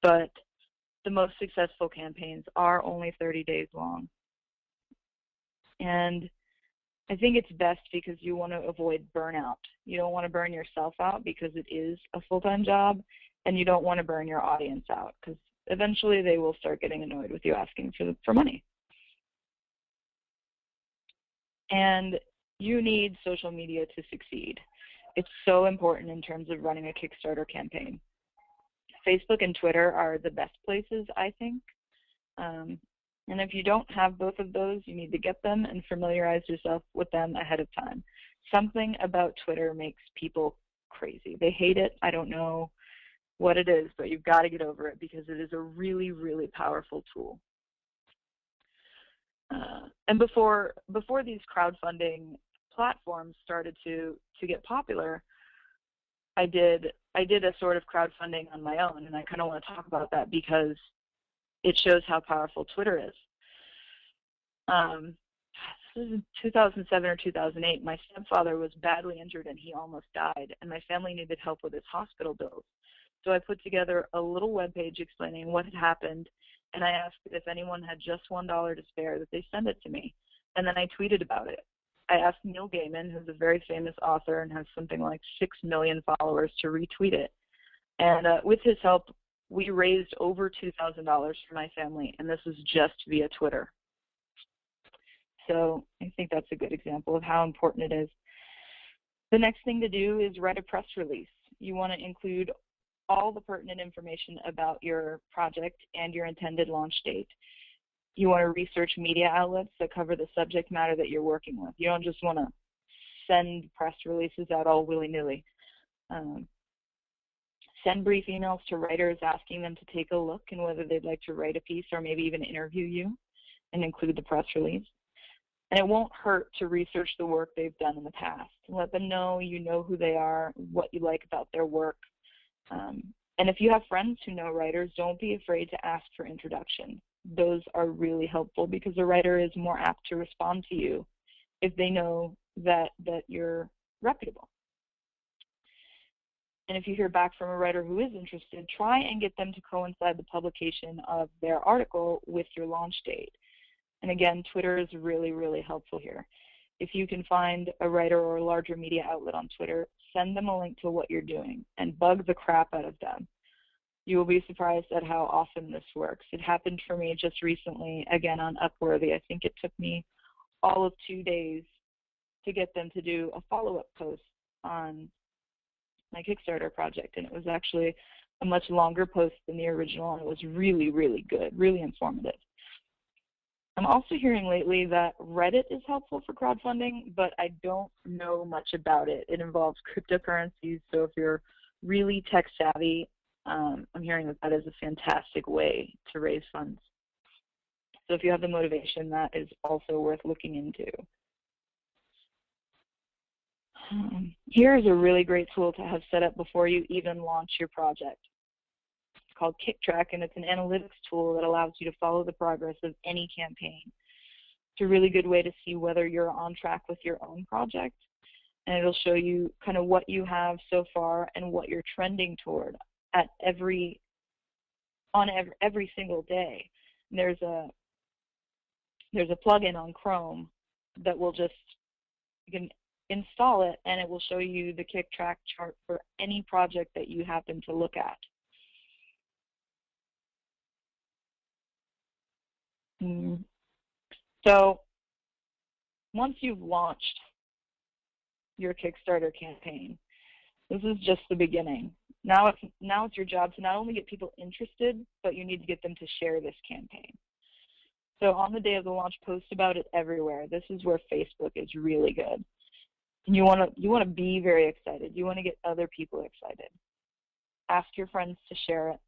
But the most successful campaigns are only 30 days long. And I think it's best because you want to avoid burnout. You don't want to burn yourself out because it is a full-time job, and you don't want to burn your audience out because eventually they will start getting annoyed with you asking for money. And you need social media to succeed. It's so important in terms of running a Kickstarter campaign. Facebook and Twitter are the best places, I think. And if you don't have both of those, you need to get them and familiarize yourself with them ahead of time. Something about Twitter makes people crazy. They hate it. I don't know what it is, but you've got to get over it because it is a really, really powerful tool. And before these crowdfunding platforms started to get popular, I did a sort of crowdfunding on my own, and I kind of want to talk about that because it shows how powerful Twitter is. This is in 2007 or 2008. My stepfather was badly injured and he almost died, and my family needed help with his hospital bills. So I put together a little webpage explaining what had happened, and I asked if anyone had just $1 to spare that they send it to me. And then I tweeted about it. I asked Neil Gaiman, who's a very famous author and has something like 6 million followers, to retweet it. And with his help, we raised over $2,000 for my family, and this was just via Twitter. So I think that's a good example of how important it is. The next thing to do is write a press release. You want to include all the pertinent information about your project and your intended launch date. You want to research media outlets that cover the subject matter that you're working with. You don't just want to send press releases out all willy-nilly. Send brief emails to writers asking them to take a look and whether they'd like to write a piece or maybe even interview you. and include the press release. And it won't hurt to research the work they've done in the past. Let them know you know who they are, what you like about their work. And if you have friends who know writers, don't be afraid to ask for introduction. Those are really helpful because a writer is more apt to respond to you if they know that you're reputable. And if you hear back from a writer who is interested, try and get them to coincide the publication of their article with your launch date. And again, Twitter is really, really helpful here. If you can find a writer or a larger media outlet on Twitter, send them a link to what you're doing and bug the crap out of them. You will be surprised at how often this works. It happened for me just recently, again, on Upworthy. I think it took me all of 2 days to get them to do a follow-up post on my Kickstarter project, and it was actually a much longer post than the original, and it was really, really good, really informative. I'm also hearing lately that Reddit is helpful for crowdfunding, but I don't know much about it. It involves cryptocurrencies, so if you're really tech savvy, I'm hearing that that is a fantastic way to raise funds. So if you have the motivation, that is also worth looking into. Here is a really great tool to have set up before you even launch your project. It's called KickTrack, and it's an analytics tool that allows you to follow the progress of any campaign. It's a really good way to see whether you're on track with your own project, and it'll show you kind of what you have so far and what you're trending toward at every single day. And there's a plugin on Chrome that will just, you can install it and it will show you the KickTrack chart for any project that you happen to look at. So once you've launched your Kickstarter campaign, this is just the beginning. Now it's your job to not only get people interested, but you need to get them to share this campaign. So on the day of the launch, post about it everywhere. This is where Facebook is really good. And you want to be very excited. You want to get other people excited. Ask your friends to share it.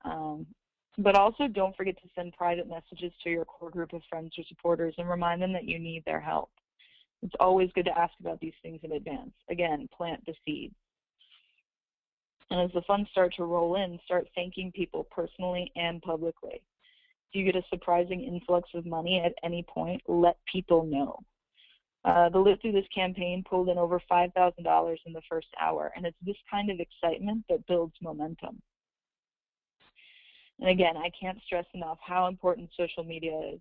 But also don't forget to send private messages to your core group of friends or supporters and remind them that you need their help. It's always good to ask about these things in advance. Again, plant the seed. And as the funds start to roll in, start thanking people personally and publicly. If you get a surprising influx of money at any point, let people know. The Live Through This campaign pulled in over $5,000 in the first hour, and it's this kind of excitement that builds momentum. And again, I can't stress enough how important social media is.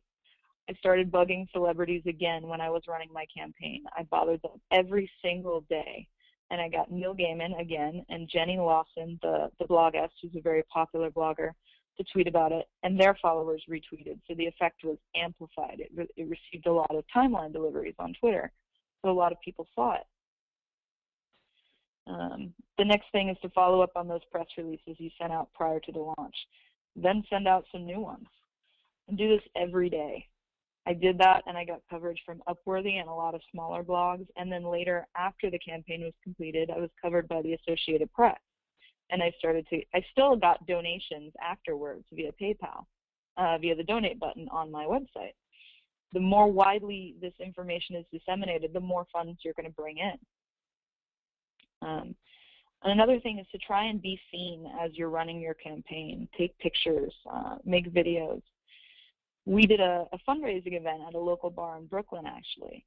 I started bugging celebrities again when I was running my campaign. I bothered them every single day. And I got Neil Gaiman again and Jenny Lawson, the blogess, who's a very popular blogger, to tweet about it, and their followers retweeted. So the effect was amplified. It received a lot of timeline deliveries on Twitter, so a lot of people saw it. The next thing is to follow up on those press releases you sent out prior to the launch. Then send out some new ones. And do this every day. I did that, and I got coverage from Upworthy and a lot of smaller blogs. And then later, after the campaign was completed, I was covered by the Associated Press. And I still got donations afterwards via PayPal, via the donate button on my website. The more widely this information is disseminated, the more funds you're going to bring in. And another thing is to try and be seen as you're running your campaign. Take pictures, make videos. We did a fundraising event at a local bar in Brooklyn, actually.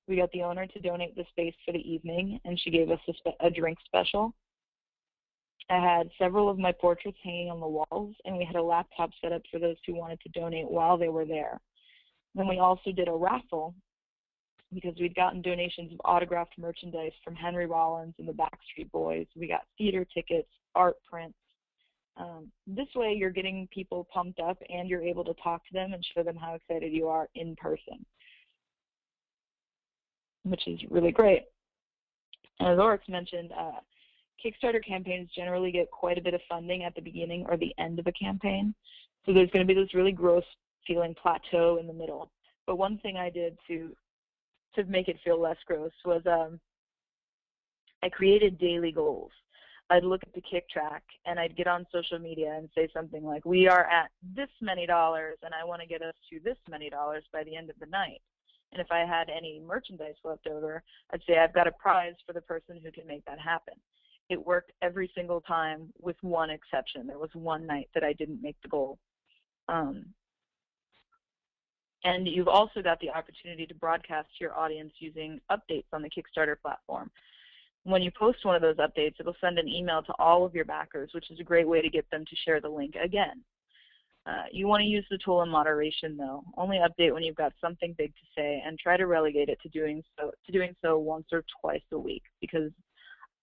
We got the owner to donate the space for the evening, and she gave us a drink special. I had several of my portraits hanging on the walls, and we had a laptop set up for those who wanted to donate while they were there. Then we also did a raffle because we'd gotten donations of autographed merchandise from Henry Rollins and the Backstreet Boys. We got theater tickets, art prints. This way you're getting people pumped up and you're able to talk to them and show them how excited you are in person, which is really great. And as Oryx mentioned, Kickstarter campaigns generally get quite a bit of funding at the beginning or the end of a campaign. So there's going to be this really gross feeling plateau in the middle. But one thing I did to make it feel less gross was I created daily goals. I'd look at the kick track and I'd get on social media and say something like, we are at this many dollars and I want to get us to this many dollars by the end of the night. And if I had any merchandise left over, I'd say I've got a prize for the person who can make that happen. It worked every single time with one exception. There was one night that I didn't make the goal. And you've also got the opportunity to broadcast to your audience using updates on the Kickstarter platform. When you post one of those updates, it'll send an email to all of your backers, which is a great way to get them to share the link again. You want to use the tool in moderation, though. Only update when you've got something big to say, and try to relegate it to doing so once or twice a week, because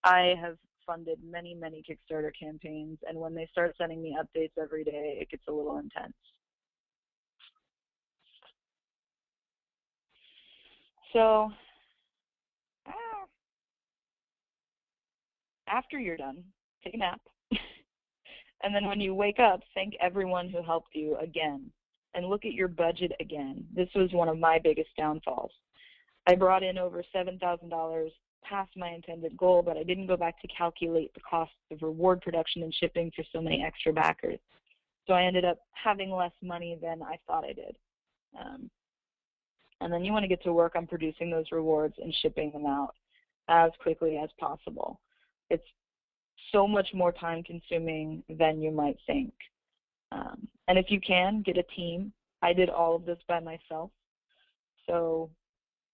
I have funded many, many Kickstarter campaigns, and when they start sending me updates every day, it gets a little intense. So after you're done, take a nap. And then when you wake up, thank everyone who helped you again. And look at your budget again. This was one of my biggest downfalls. I brought in over $7,000 past my intended goal, but I didn't go back to calculate the cost of reward production and shipping for so many extra backers. So I ended up having less money than I thought I did. And then you want to get to work on producing those rewards and shipping them out as quickly as possible. It's so much more time consuming than you might think. And if you can, get a team. I did all of this by myself. So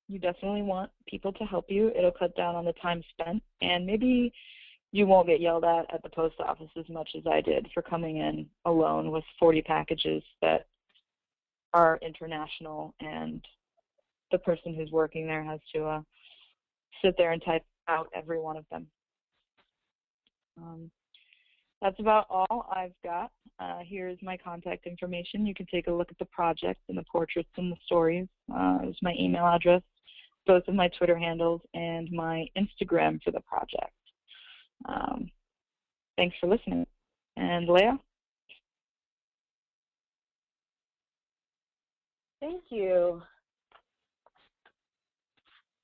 you definitely want people to help you. It'll cut down on the time spent, and maybe you won't get yelled at the post office as much as I did for coming in alone with 40 packages that are international, and the person who's working there has to sit there and type out every one of them. That's about all I've got. Here's my contact information. You can take a look at the project and the portraits and the stories. There's my email address, both of my Twitter handles, and my Instagram for the project. Thanks for listening. And Leah? Thank you.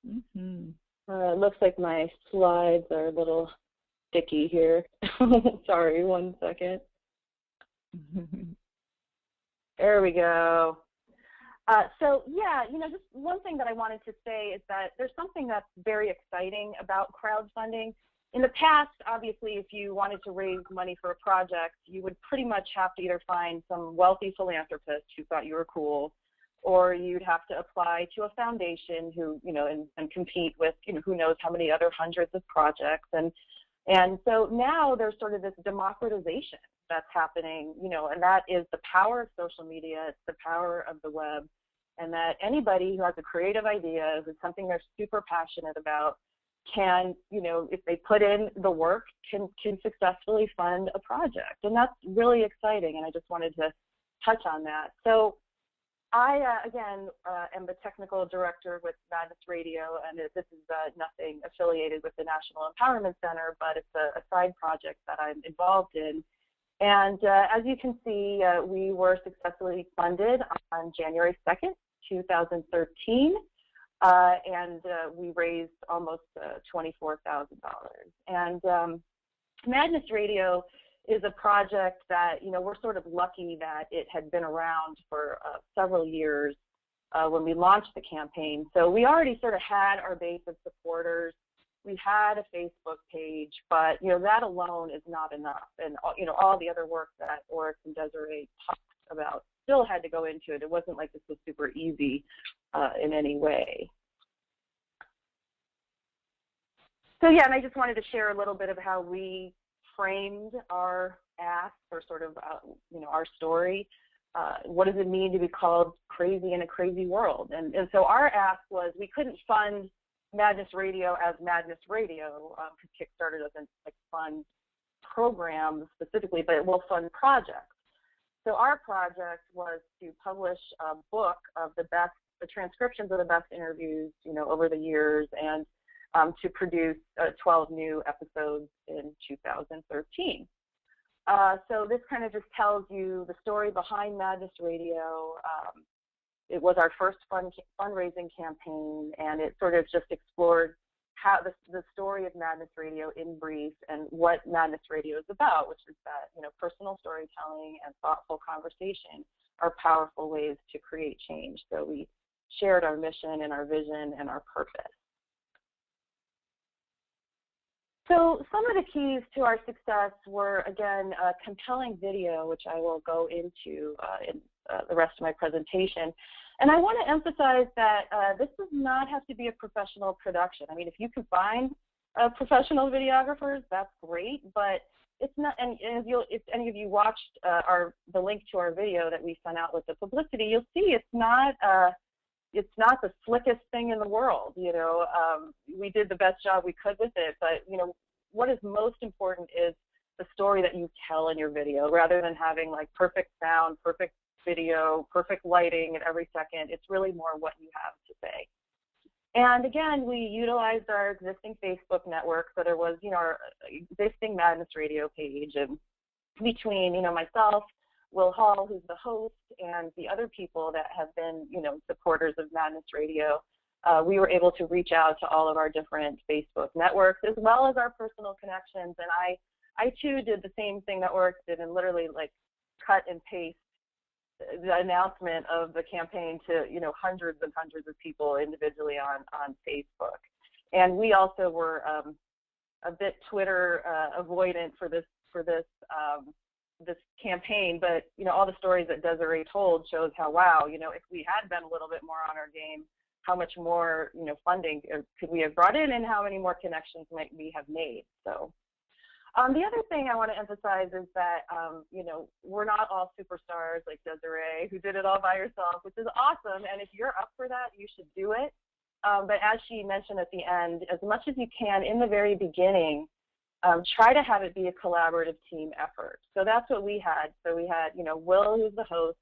Mm-hmm. Looks like my slides are a little sticky here. Sorry, 1 second. There we go. So yeah, just one thing that I wanted to say is that there's something that's very exciting about crowdfunding. In the past, obviously, if you wanted to raise money for a project, you would pretty much have to either find some wealthy philanthropist who thought you were cool, or you'd have to apply to a foundation who, and compete with, who knows how many other hundreds of projects. And so now there's sort of this democratization that's happening, and that is the power of social media, it's the power of the web, and that anybody who has a creative idea, if it's something they're super passionate about, can, if they put in the work, can successfully fund a project. And that's really exciting, and I just wanted to touch on that. So I, again, am the technical director with Madness Radio, and this is nothing affiliated with the National Empowerment Center, but it's a side project that I'm involved in. And as you can see, we were successfully funded on January 2nd, 2013, and we raised almost $24,000. And Madness Radio is a project that, we're sort of lucky that it had been around for several years when we launched the campaign. So we already sort of had our base of supporters. We had a Facebook page, but, that alone is not enough. And, all the other work that Oryx and Desiree talked about still had to go into it. It wasn't like this was super easy in any way. So, yeah, and I just wanted to share a little bit of how we framed our ask, or sort of, our story. What does it mean to be called crazy in a crazy world? And so our ask was, we couldn't fund Madness Radio as Madness Radio, because Kickstarter doesn't fund programs specifically, but it will fund projects. So our project was to publish a book of the transcriptions of the best interviews, over the years, and to produce 12 new episodes in 2013. So this kind of just tells you the story behind Madness Radio. It was our first fundraising campaign, and it sort of just explored how the story of Madness Radio in brief and what Madness Radio is about, which is that, you know, personal storytelling and thoughtful conversation are powerful ways to create change. So we shared our mission and our vision and our purpose. So some of the keys to our success were, again, compelling video, which I will go into in the rest of my presentation. And I want to emphasize that this does not have to be a professional production. I mean, if you can find professional videographers, that's great, but it's not. And if any of you watched the link to our video that we sent out with the publicity, you'll see it's not the slickest thing in the world. You know, we did the best job we could with it, but you know, what is most important is the story that you tell in your video, rather than having like perfect sound, perfect video, perfect lighting at every second. It's really more what you have to say. And again, we utilized our existing Facebook network. So there was, you know, our existing Madness Radio page, and between, you know, myself, Will Hall, who's the host, and the other people that have been, you know, supporters of Madness Radio, we were able to reach out to all of our different Facebook networks, as well as our personal connections. And I too did the same thing that Oryx did, and literally like cut and paste the announcement of the campaign to, you know, hundreds and hundreds of people individually on Facebook. And we also were a bit Twitter avoidant for this campaign, but you know, all the stories that Desiree told shows how, wow, you know, if we had been a little bit more on our game, how much more, you know, funding could we have brought in, and how many more connections might we have made. So the other thing I want to emphasize is that, you know, we're not all superstars like Desiree, who did it all by herself, which is awesome. And if you're up for that, you should do it. But as she mentioned at the end, as much as you can in the very beginning, try to have it be a collaborative team effort. So that's what we had. So we had, you know, Will, who's the host,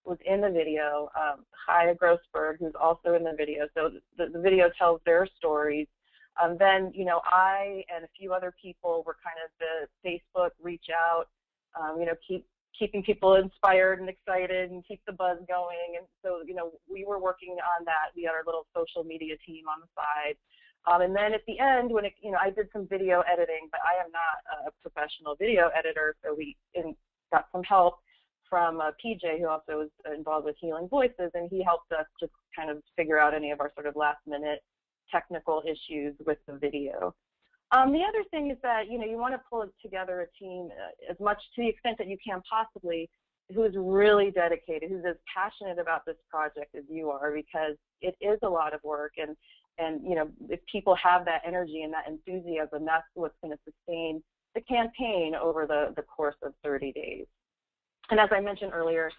was in the video, Chaya Grossberg, who's also in the video. So the video tells their stories. Then, you know, I and a few other people were kind of the Facebook reach out, you know, keeping people inspired and excited and keep the buzz going. And so, you know, we were working on that. We had our little social media team on the side. And then at the end, when it, you know, I did some video editing, but I am not a professional video editor, so we got some help from PJ, who also was involved with Healing Voices, and he helped us just kind of figure out any of our sort of last-minute technical issues with the video. The other thing is that, you know, you want to pull together a team as much to the extent that you can possibly, who is really dedicated, who's as passionate about this project as you are, because it is a lot of work. And you know, if people have that energy and that enthusiasm, that's what's going to sustain the campaign over the course of 30 days. And as I mentioned earlier,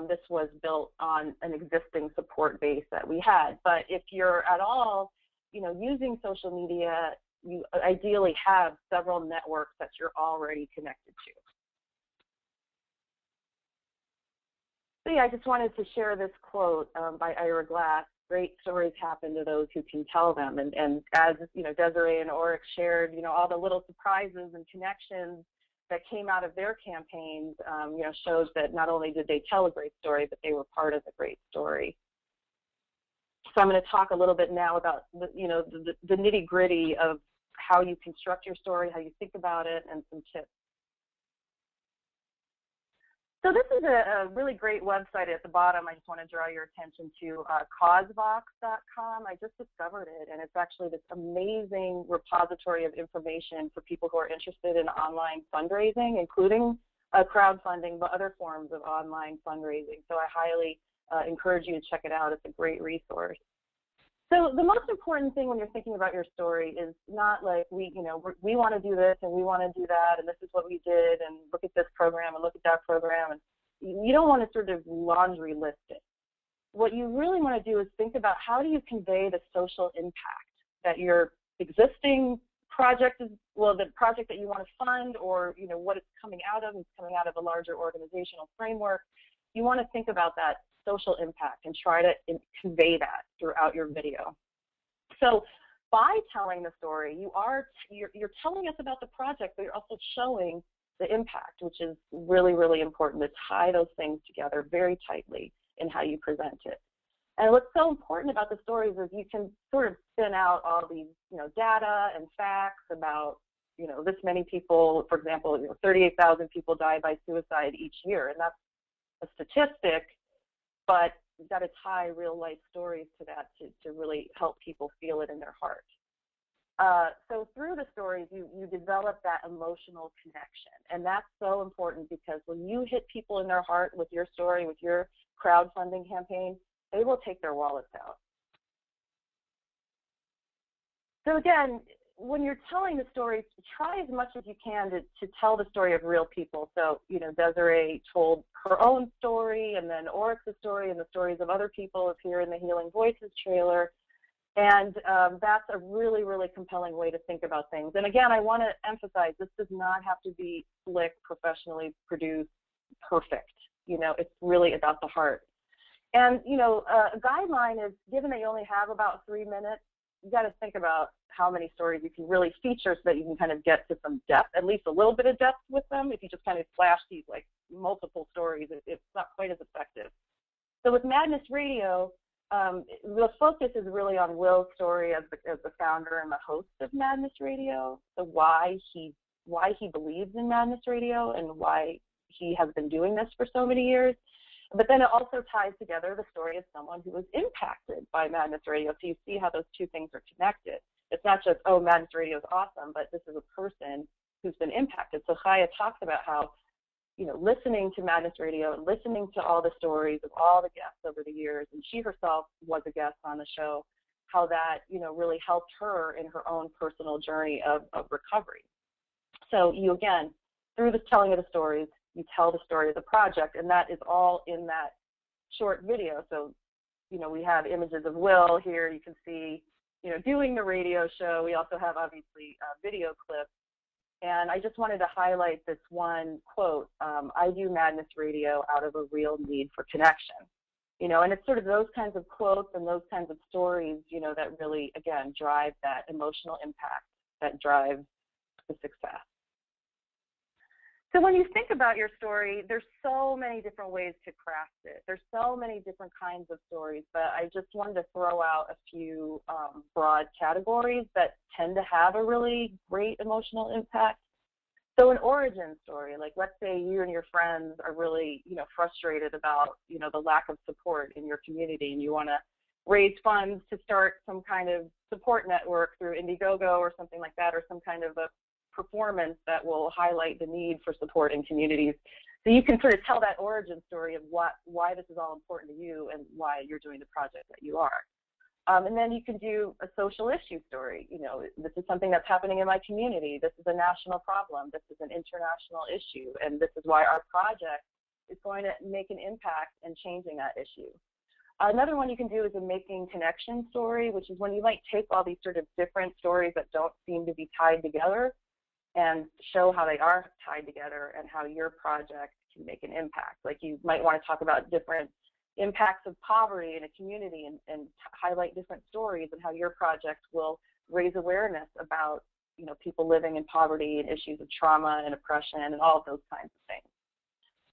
this was built on an existing support base that we had. But if you're at all, you know, using social media, you ideally have several networks that you're already connected to. So yeah, I just wanted to share this quote by Ira Glass: "Great stories happen to those who can tell them." And as, you know, Desiree and Oryx shared, you know, all the little surprises and connections that came out of their campaigns, you know, shows that not only did they tell a great story, but they were part of a great story. So I'm going to talk a little bit now about you know, the nitty-gritty of how you construct your story, how you think about it, and some tips. So this is a really great website at the bottom. I just want to draw your attention to causevox.com. I just discovered it, and it's actually this amazing repository of information for people who are interested in online fundraising, including crowdfunding, but other forms of online fundraising. So I highly encourage you to check it out. It's a great resource. So the most important thing when you're thinking about your story is not like we want to do this and we want to do that and this is what we did and look at this program and look at that program. And you don't want to sort of laundry list it. What you really want to do is think about how do you convey the social impact that your existing project is, well, the project that you want to fund, or you know what it's coming out of. It's coming out of a larger organizational framework. You want to think about that social impact and try to convey that throughout your video. So by telling the story, you're telling us about the project, but you're also showing the impact, which is really, really important to tie those things together very tightly in how you present it. And what's so important about the stories is you can sort of spin out all these, data and facts about, this many people, for example, 38,000 people die by suicide each year, and that's a statistic, but you've got to tie real life stories to that to really help people feel it in their heart. So through the stories, you develop that emotional connection, and that's so important because when you hit people in their heart with your story, with your crowdfunding campaign, they will take their wallets out. So again, when you're telling the stories, try as much as you can to tell the story of real people. So, Desiree told her own story, and then Oryx's story, and the stories of other people appear in the Healing Voices trailer. And that's a really, really compelling way to think about things. And again, I want to emphasize, this does not have to be slick, professionally produced, perfect. It's really about the heart. And, a guideline is, given that you only have about 3 minutes, you got to think about how many stories you can really feature so that you can kind of get to some depth, at least a little bit of depth with them. If you just kind of flash these like multiple stories, it's not quite as effective. So with Madness Radio, the focus is really on Will's story as the founder and the host of Madness Radio, so why he believes in Madness Radio and why he has been doing this for so many years. But then it also ties together the story of someone who was impacted by Madness Radio. So you see how those two things are connected. It's not just, oh, Madness Radio is awesome, but this is a person who's been impacted. So Chaya talks about how, listening to Madness Radio and listening to all the stories of all the guests over the years, and she herself was a guest on the show, how that, really helped her in her own personal journey of recovery. So you, again, through the telling of the stories, you tell the story of the project, and that is all in that short video. So, we have images of Will here. You can see, doing the radio show. We also have, obviously, video clips. And I just wanted to highlight this one quote, I do Madness Radio out of a real need for connection. And it's sort of those kinds of quotes and those kinds of stories, that really, again, drive that emotional impact, that drives the success. So when you think about your story, there's so many different ways to craft it. There's so many different kinds of stories, but I just wanted to throw out a few broad categories that tend to have a really great emotional impact. So an origin story, like let's say you and your friends are really, frustrated about, the lack of support in your community, and you want to raise funds to start some kind of support network through Indiegogo or something like that, or some kind of a performance that will highlight the need for support in communities. So you can sort of tell that origin story of why this is all important to you and why you're doing the project that you are. And then you can do a social issue story. This is something that's happening in my community. This is a national problem. This is an international issue. And this is why our project is going to make an impact in changing that issue. Another one you can do is a making connection story, which is when you might take all these sort of different stories that don't seem to be tied together and show how they are tied together and how your project can make an impact. Like you might want to talk about different impacts of poverty in a community and highlight different stories and how your project will raise awareness about, people living in poverty and issues of trauma and oppression and all of those kinds of things.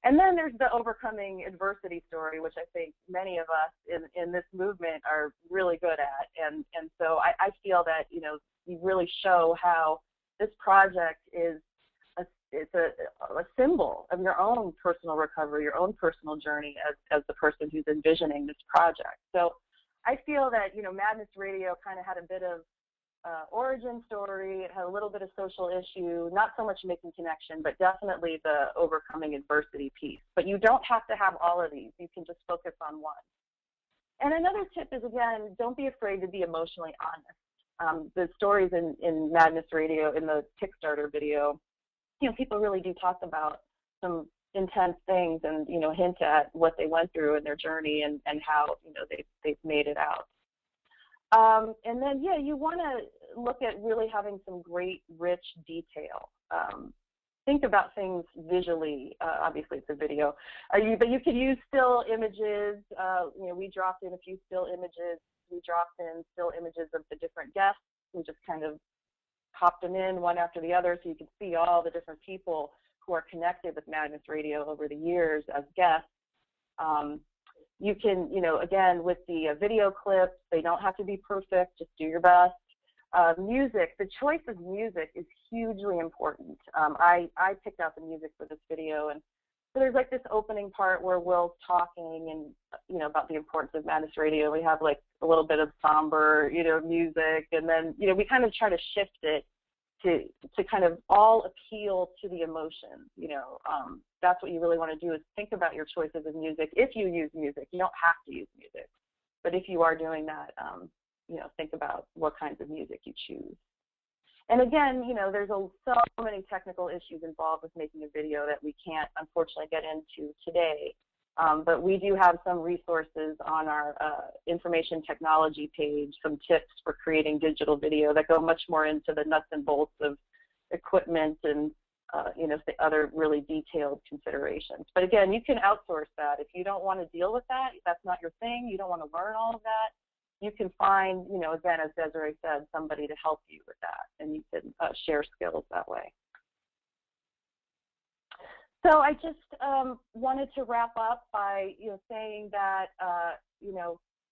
And then there's the overcoming adversity story, which I think many of us in this movement are really good at. And so I feel that, you really show how this project is a symbol of your own personal recovery, your own personal journey as the person who's envisioning this project. So I feel that, Madness Radio kind of had a bit of origin story. It had a little bit of social issue, not so much making connection, but definitely the overcoming adversity piece. But you don't have to have all of these. You can just focus on one. And another tip is, again, don't be afraid to be emotionally honest. The stories in Madness Radio, in the Kickstarter video, people really do talk about some intense things and, hint at what they went through in their journey and how, they've made it out. And then, you want to look at really having some great, rich detail. Think about things visually. Obviously, it's a video. But you could use still images. We dropped in a few still images. We dropped in still images of the different guests. We just kind of popped them in one after the other so you can see all the different people who are connected with Madness Radio over the years as guests. You can, again, with the video clips, they don't have to be perfect, just do your best. Music, the choice of music is hugely important. I picked out the music for this video, and so there's like this opening part where Will's talking and, about the importance of Madness Radio. We have like a little bit of somber, music, and then, we kind of try to shift it to kind of all appeal to the emotions. That's what you really want to do, is think about your choices of music. If you use music, you don't have to use music, but if you are doing that, think about what kinds of music you choose. And again, there's so many technical issues involved with making a video that we can't, unfortunately, get into today. But we do have some resources on our information technology page, some tips for creating digital video that go much more into the nuts and bolts of equipment and, the other really detailed considerations. But again, you can outsource that. If you don't want to deal with that, that's not your thing, you don't want to learn all of that, you can find, again, as Desiree said, somebody to help you with that, and you can share skills that way. So I just wanted to wrap up by, saying that,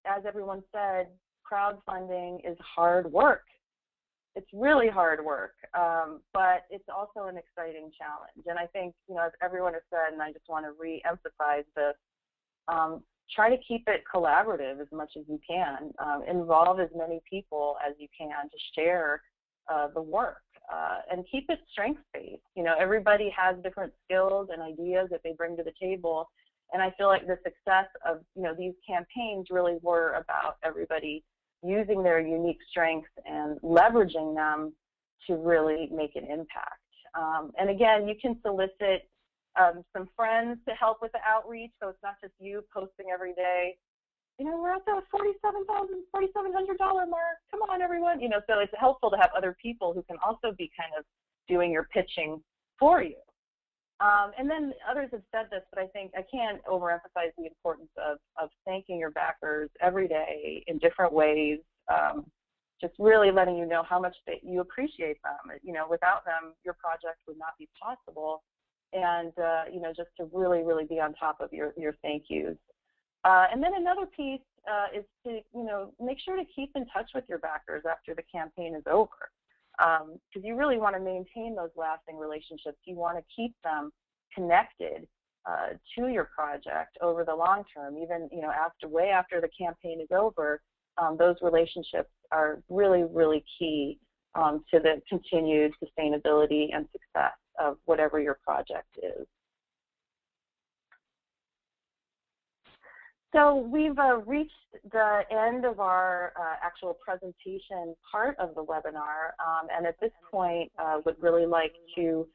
as everyone said, crowdfunding is hard work. It's really hard work, but it's also an exciting challenge. And I think, as everyone has said, and I just want to re-emphasize this, try to keep it collaborative as much as you can. Involve as many people as you can to share the work, and keep it strengths-based. Everybody has different skills and ideas that they bring to the table, and I feel like the success of these campaigns really were about everybody using their unique strengths and leveraging them to really make an impact. And again, you can solicit some friends to help with the outreach, so it's not just you posting every day. We're at the $4,700 mark. Come on, everyone. So it's helpful to have other people who can also be kind of doing your pitching for you. And then others have said this, but I think I can't overemphasize the importance of thanking your backers every day in different ways. Just really letting you know how much you appreciate them. Without them, your project would not be possible. And just to really, really be on top of your thank yous. And then another piece is to, make sure to keep in touch with your backers after the campaign is over, because you really want to maintain those lasting relationships. You want to keep them connected to your project over the long term. Even, way after the campaign is over, those relationships are really, really key to the continued sustainability and success of whatever your project is. So we've reached the end of our actual presentation part of the webinar, and at this point would really like to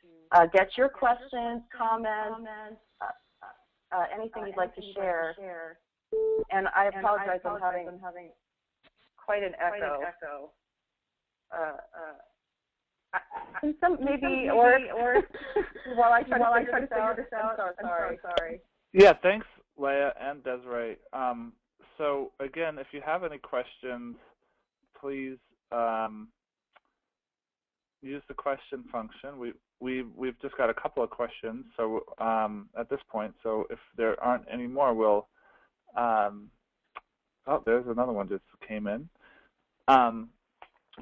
get your questions, comments, anything you'd like to share. And I apologize, I'm having quite an echo. Maybe or while I try to figure this out. I'm sorry. Yeah, thanks, Leah and Desiree. So again, if you have any questions, please use the question function. We've just got a couple of questions, so at this point. So if there aren't any more, we'll. Oh, there's another one just came in.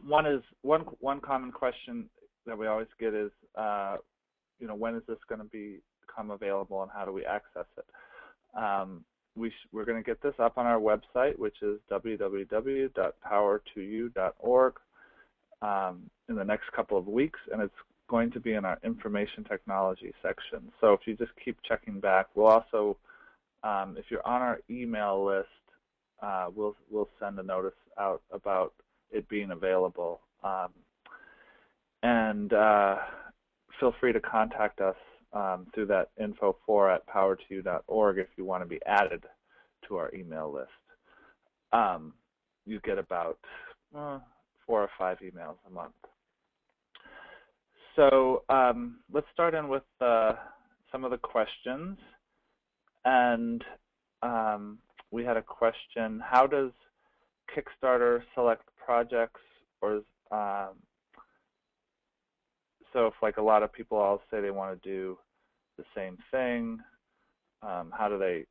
One common question that we always get is, when is this going to become available and how do we access it? We're going to get this up on our website, which is www.power2u.org, in the next couple of weeks, and it's going to be in our information technology section. So if you just keep checking back, we'll also, if you're on our email list, we'll send a notice out about it being available. And feel free to contact us through that info4@power2u.org if you want to be added to our email list. You get about 4 or 5 emails a month. So let's start in with some of the questions. And we had a question: how does Kickstarter select projects, or so if like a lot of people all say they want to do the same thing, how do they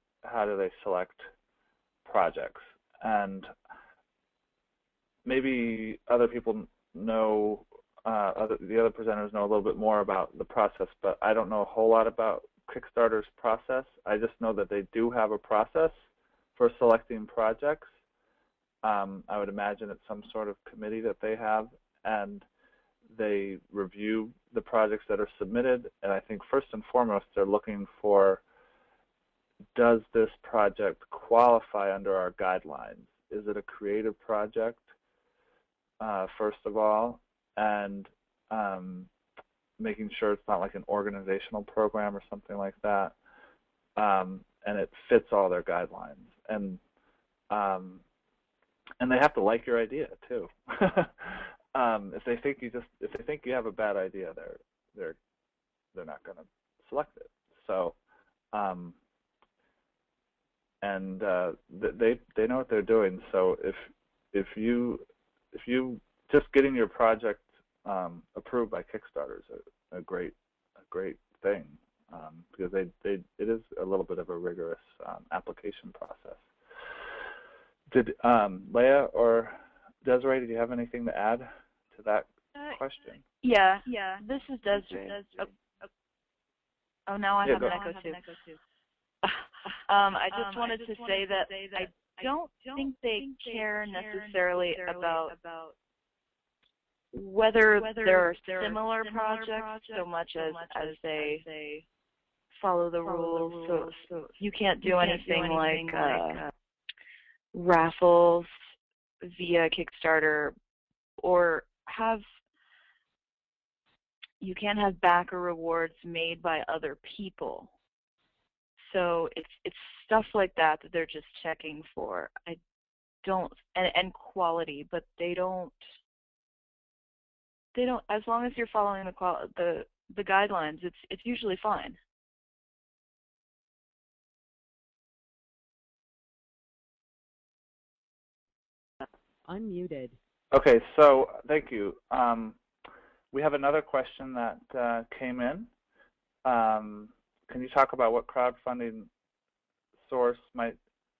select projects. And maybe other people know, the other presenters know a little bit more about the process, but I don't know a whole lot about Kickstarter's process. I just know that they do have a process for selecting projects. I would imagine it's some sort of committee that they have, and they review the projects that are submitted. And I think first and foremost, they're looking for, does this project qualify under our guidelines? Is it a creative project, first of all, and making sure it's not like an organizational program or something like that, and it fits all their guidelines. And they have to like your idea too. If they think you have a bad idea, they're not going to select it. So, they know what they're doing. So if you just getting your project approved by Kickstarter is a great thing, because it is a little bit of a rigorous application process. Did Leah or Desiree, did you have anything to add to that question? Yeah. This is Desiree. Oh, now I have an echo too. I just wanted to say that I don't think they care necessarily about whether there are similar projects so much as they follow the rules. So you can't do anything like raffles via Kickstarter, or you can't have backer rewards made by other people. So it's stuff like that they're just checking for. I don't, and quality, but they don't. As long as you're following the guidelines, it's usually fine. Unmuted. Okay, so thank you. We have another question that came in. Can you talk about what crowdfunding source might,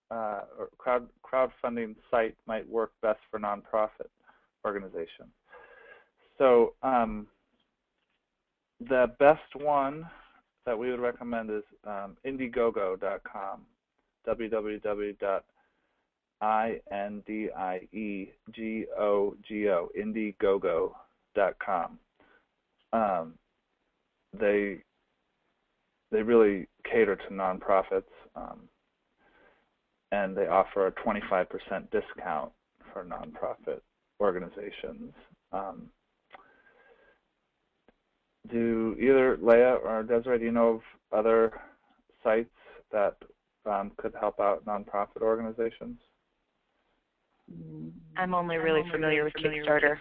or crowdfunding site might work best for nonprofit organizations? So the best one that we would recommend is Indiegogo.com, www.indiegogo, Indiegogo.com. They really cater to nonprofits, and they offer a 25% discount for nonprofit organizations. Do either Leah or Desiree, do you know of other sites that could help out nonprofit organizations? I'm only really familiar with Kickstarter.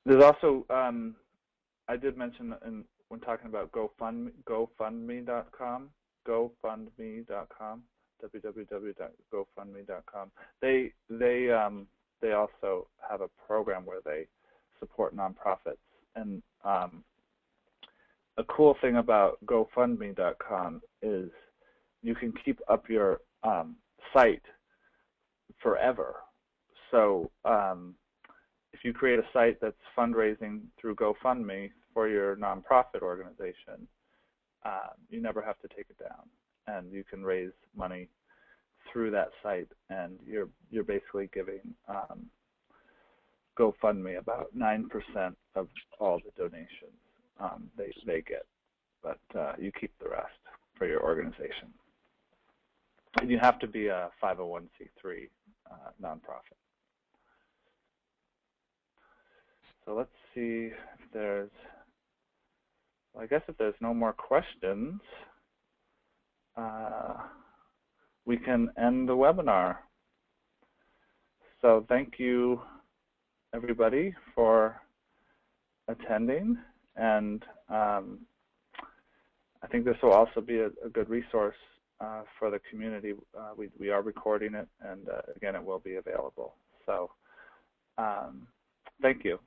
There's also, I did mention when talking about GoFundMe.com, www.gofundme.com. They also have a program where they support nonprofits. And a cool thing about GoFundMe.com is you can keep up your site forever. So if you create a site that's fundraising through GoFundMe for your nonprofit organization, you never have to take it down, and you can raise money through that site, and you're basically giving GoFundMe about 9% of all the donations they get, but you keep the rest for your organization. And you have to be a 501c3 nonprofit. So let's see if there's, well, I guess if there's no more questions, we can end the webinar. So thank you, everybody, for attending, and I think this will also be a good resource for the community. We are recording it, and again, it will be available. So thank you.